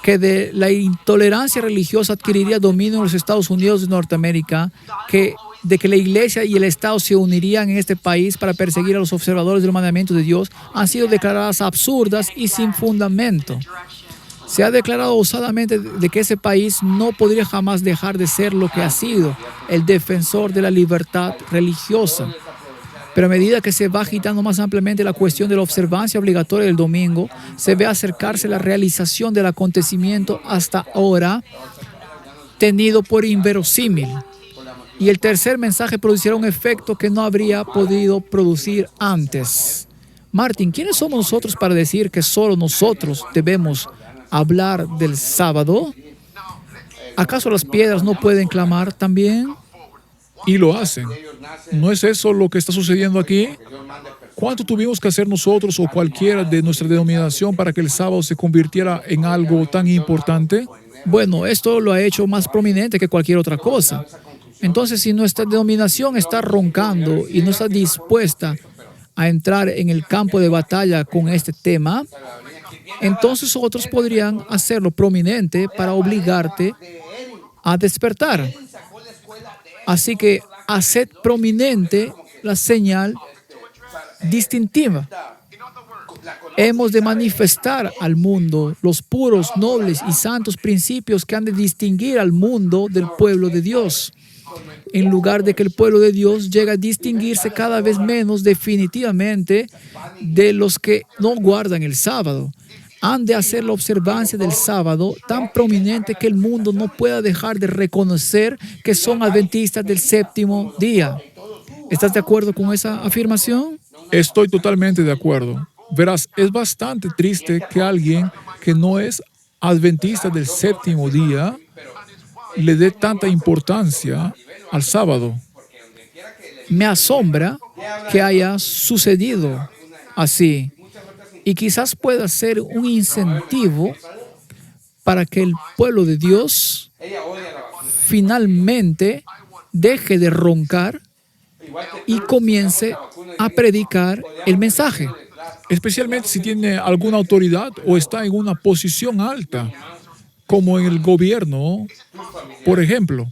que de la intolerancia religiosa adquiriría dominio en los Estados Unidos de Norteamérica, de que la Iglesia y el Estado se unirían en este país para perseguir a los observadores del mandamiento de Dios, han sido declaradas absurdas y sin fundamento. Se ha declarado osadamente de que ese país no podría jamás dejar de ser lo que ha sido, el defensor de la libertad religiosa. Pero a medida que se va agitando más ampliamente la cuestión de la observancia obligatoria del domingo, se ve acercarse la realización del acontecimiento hasta ahora tenido por inverosímil. Y el tercer mensaje producirá un efecto que no habría podido producir antes. Martín, ¿quiénes somos nosotros para decir que solo nosotros debemos hablar del sábado? ¿Acaso las piedras no pueden clamar también? Y lo hacen. ¿No es eso lo que está sucediendo aquí? ¿Cuánto tuvimos que hacer nosotros o cualquiera de nuestra denominación para que el sábado se convirtiera en algo tan importante? Bueno, esto lo ha hecho más prominente que cualquier otra cosa. Entonces, si nuestra denominación está roncando y no está dispuesta a entrar en el campo de batalla con este tema, entonces otros podrían hacerlo prominente para obligarte a despertar. Así que haced prominente la señal distintiva. Hemos de manifestar al mundo los puros, nobles y santos principios que han de distinguir al mundo del pueblo de Dios, en lugar de que el pueblo de Dios llegue a distinguirse cada vez menos definitivamente de los que no guardan el sábado. Han de hacer la observancia del sábado tan prominente que el mundo no pueda dejar de reconocer que son adventistas del séptimo día. ¿Estás de acuerdo con esa afirmación? Estoy totalmente de acuerdo. Verás, es bastante triste que alguien que no es adventista del séptimo día le dé tanta importancia al sábado. Me asombra que haya sucedido así. Y quizás pueda ser un incentivo para que el pueblo de Dios finalmente deje de roncar y comience a predicar el mensaje. Especialmente si tiene alguna autoridad o está en una posición alta, como en el gobierno, por ejemplo.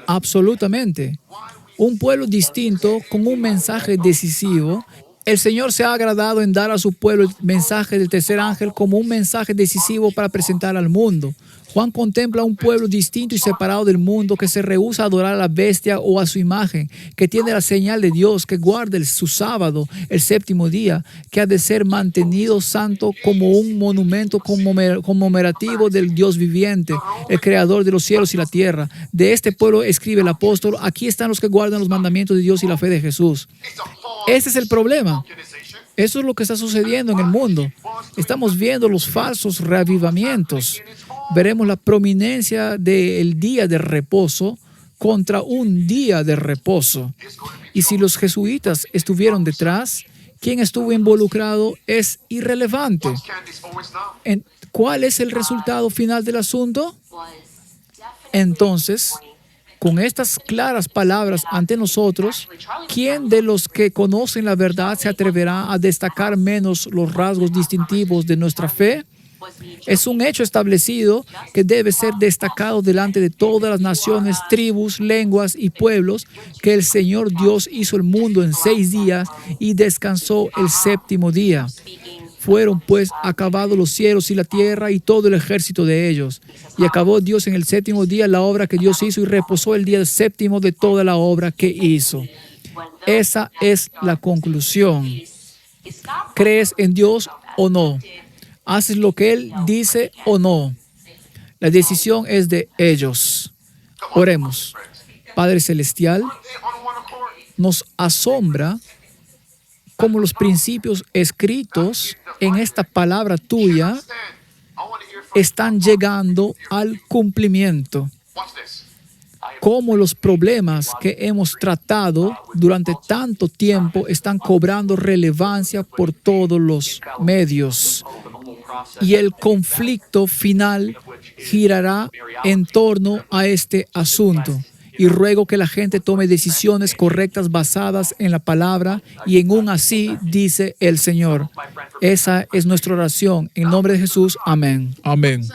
Absolutamente. Un pueblo distinto con un mensaje decisivo. El Señor se ha agradado en dar a su pueblo el mensaje del tercer ángel como un mensaje decisivo para presentar al mundo. Juan contempla un pueblo distinto y separado del mundo que se rehúsa a adorar a la bestia o a su imagen, que tiene la señal de Dios, que guarda su sábado, el séptimo día, que ha de ser mantenido santo como un monumento conmemorativo del Dios viviente, el creador de los cielos y la tierra. De este pueblo escribe el apóstol: aquí están los que guardan los mandamientos de Dios y la fe de Jesús. Ese es el problema. Eso es lo que está sucediendo en el mundo. Estamos viendo los falsos reavivamientos. Veremos la prominencia del día de reposo contra un día de reposo. Y si los jesuitas estuvieron detrás, ¿quién estuvo involucrado? Es irrelevante. ¿Cuál es el resultado final del asunto? Entonces, con estas claras palabras ante nosotros, ¿quién de los que conocen la verdad se atreverá a destacar menos los rasgos distintivos de nuestra fe? Es un hecho establecido que debe ser destacado delante de todas las naciones, tribus, lenguas y pueblos, que el Señor Dios hizo el mundo en 6 días y descansó el séptimo día. Fueron pues acabados los cielos y la tierra y todo el ejército de ellos. Y acabó Dios en el séptimo día la obra que Dios hizo y reposó el día séptimo de toda la obra que hizo. Esa es la conclusión. ¿Crees en Dios o no? ¿Haces lo que Él dice o no? La decisión es de ellos. Oremos. Padre Celestial, nos asombra cómo los principios escritos en esta palabra tuya están llegando al cumplimiento. Cómo los problemas que hemos tratado durante tanto tiempo están cobrando relevancia por todos los medios. Y el conflicto final girará en torno a este asunto. Y ruego que la gente tome decisiones correctas basadas en la palabra y en un así dice el Señor. Esa es nuestra oración. En nombre de Jesús. Amén. Amén.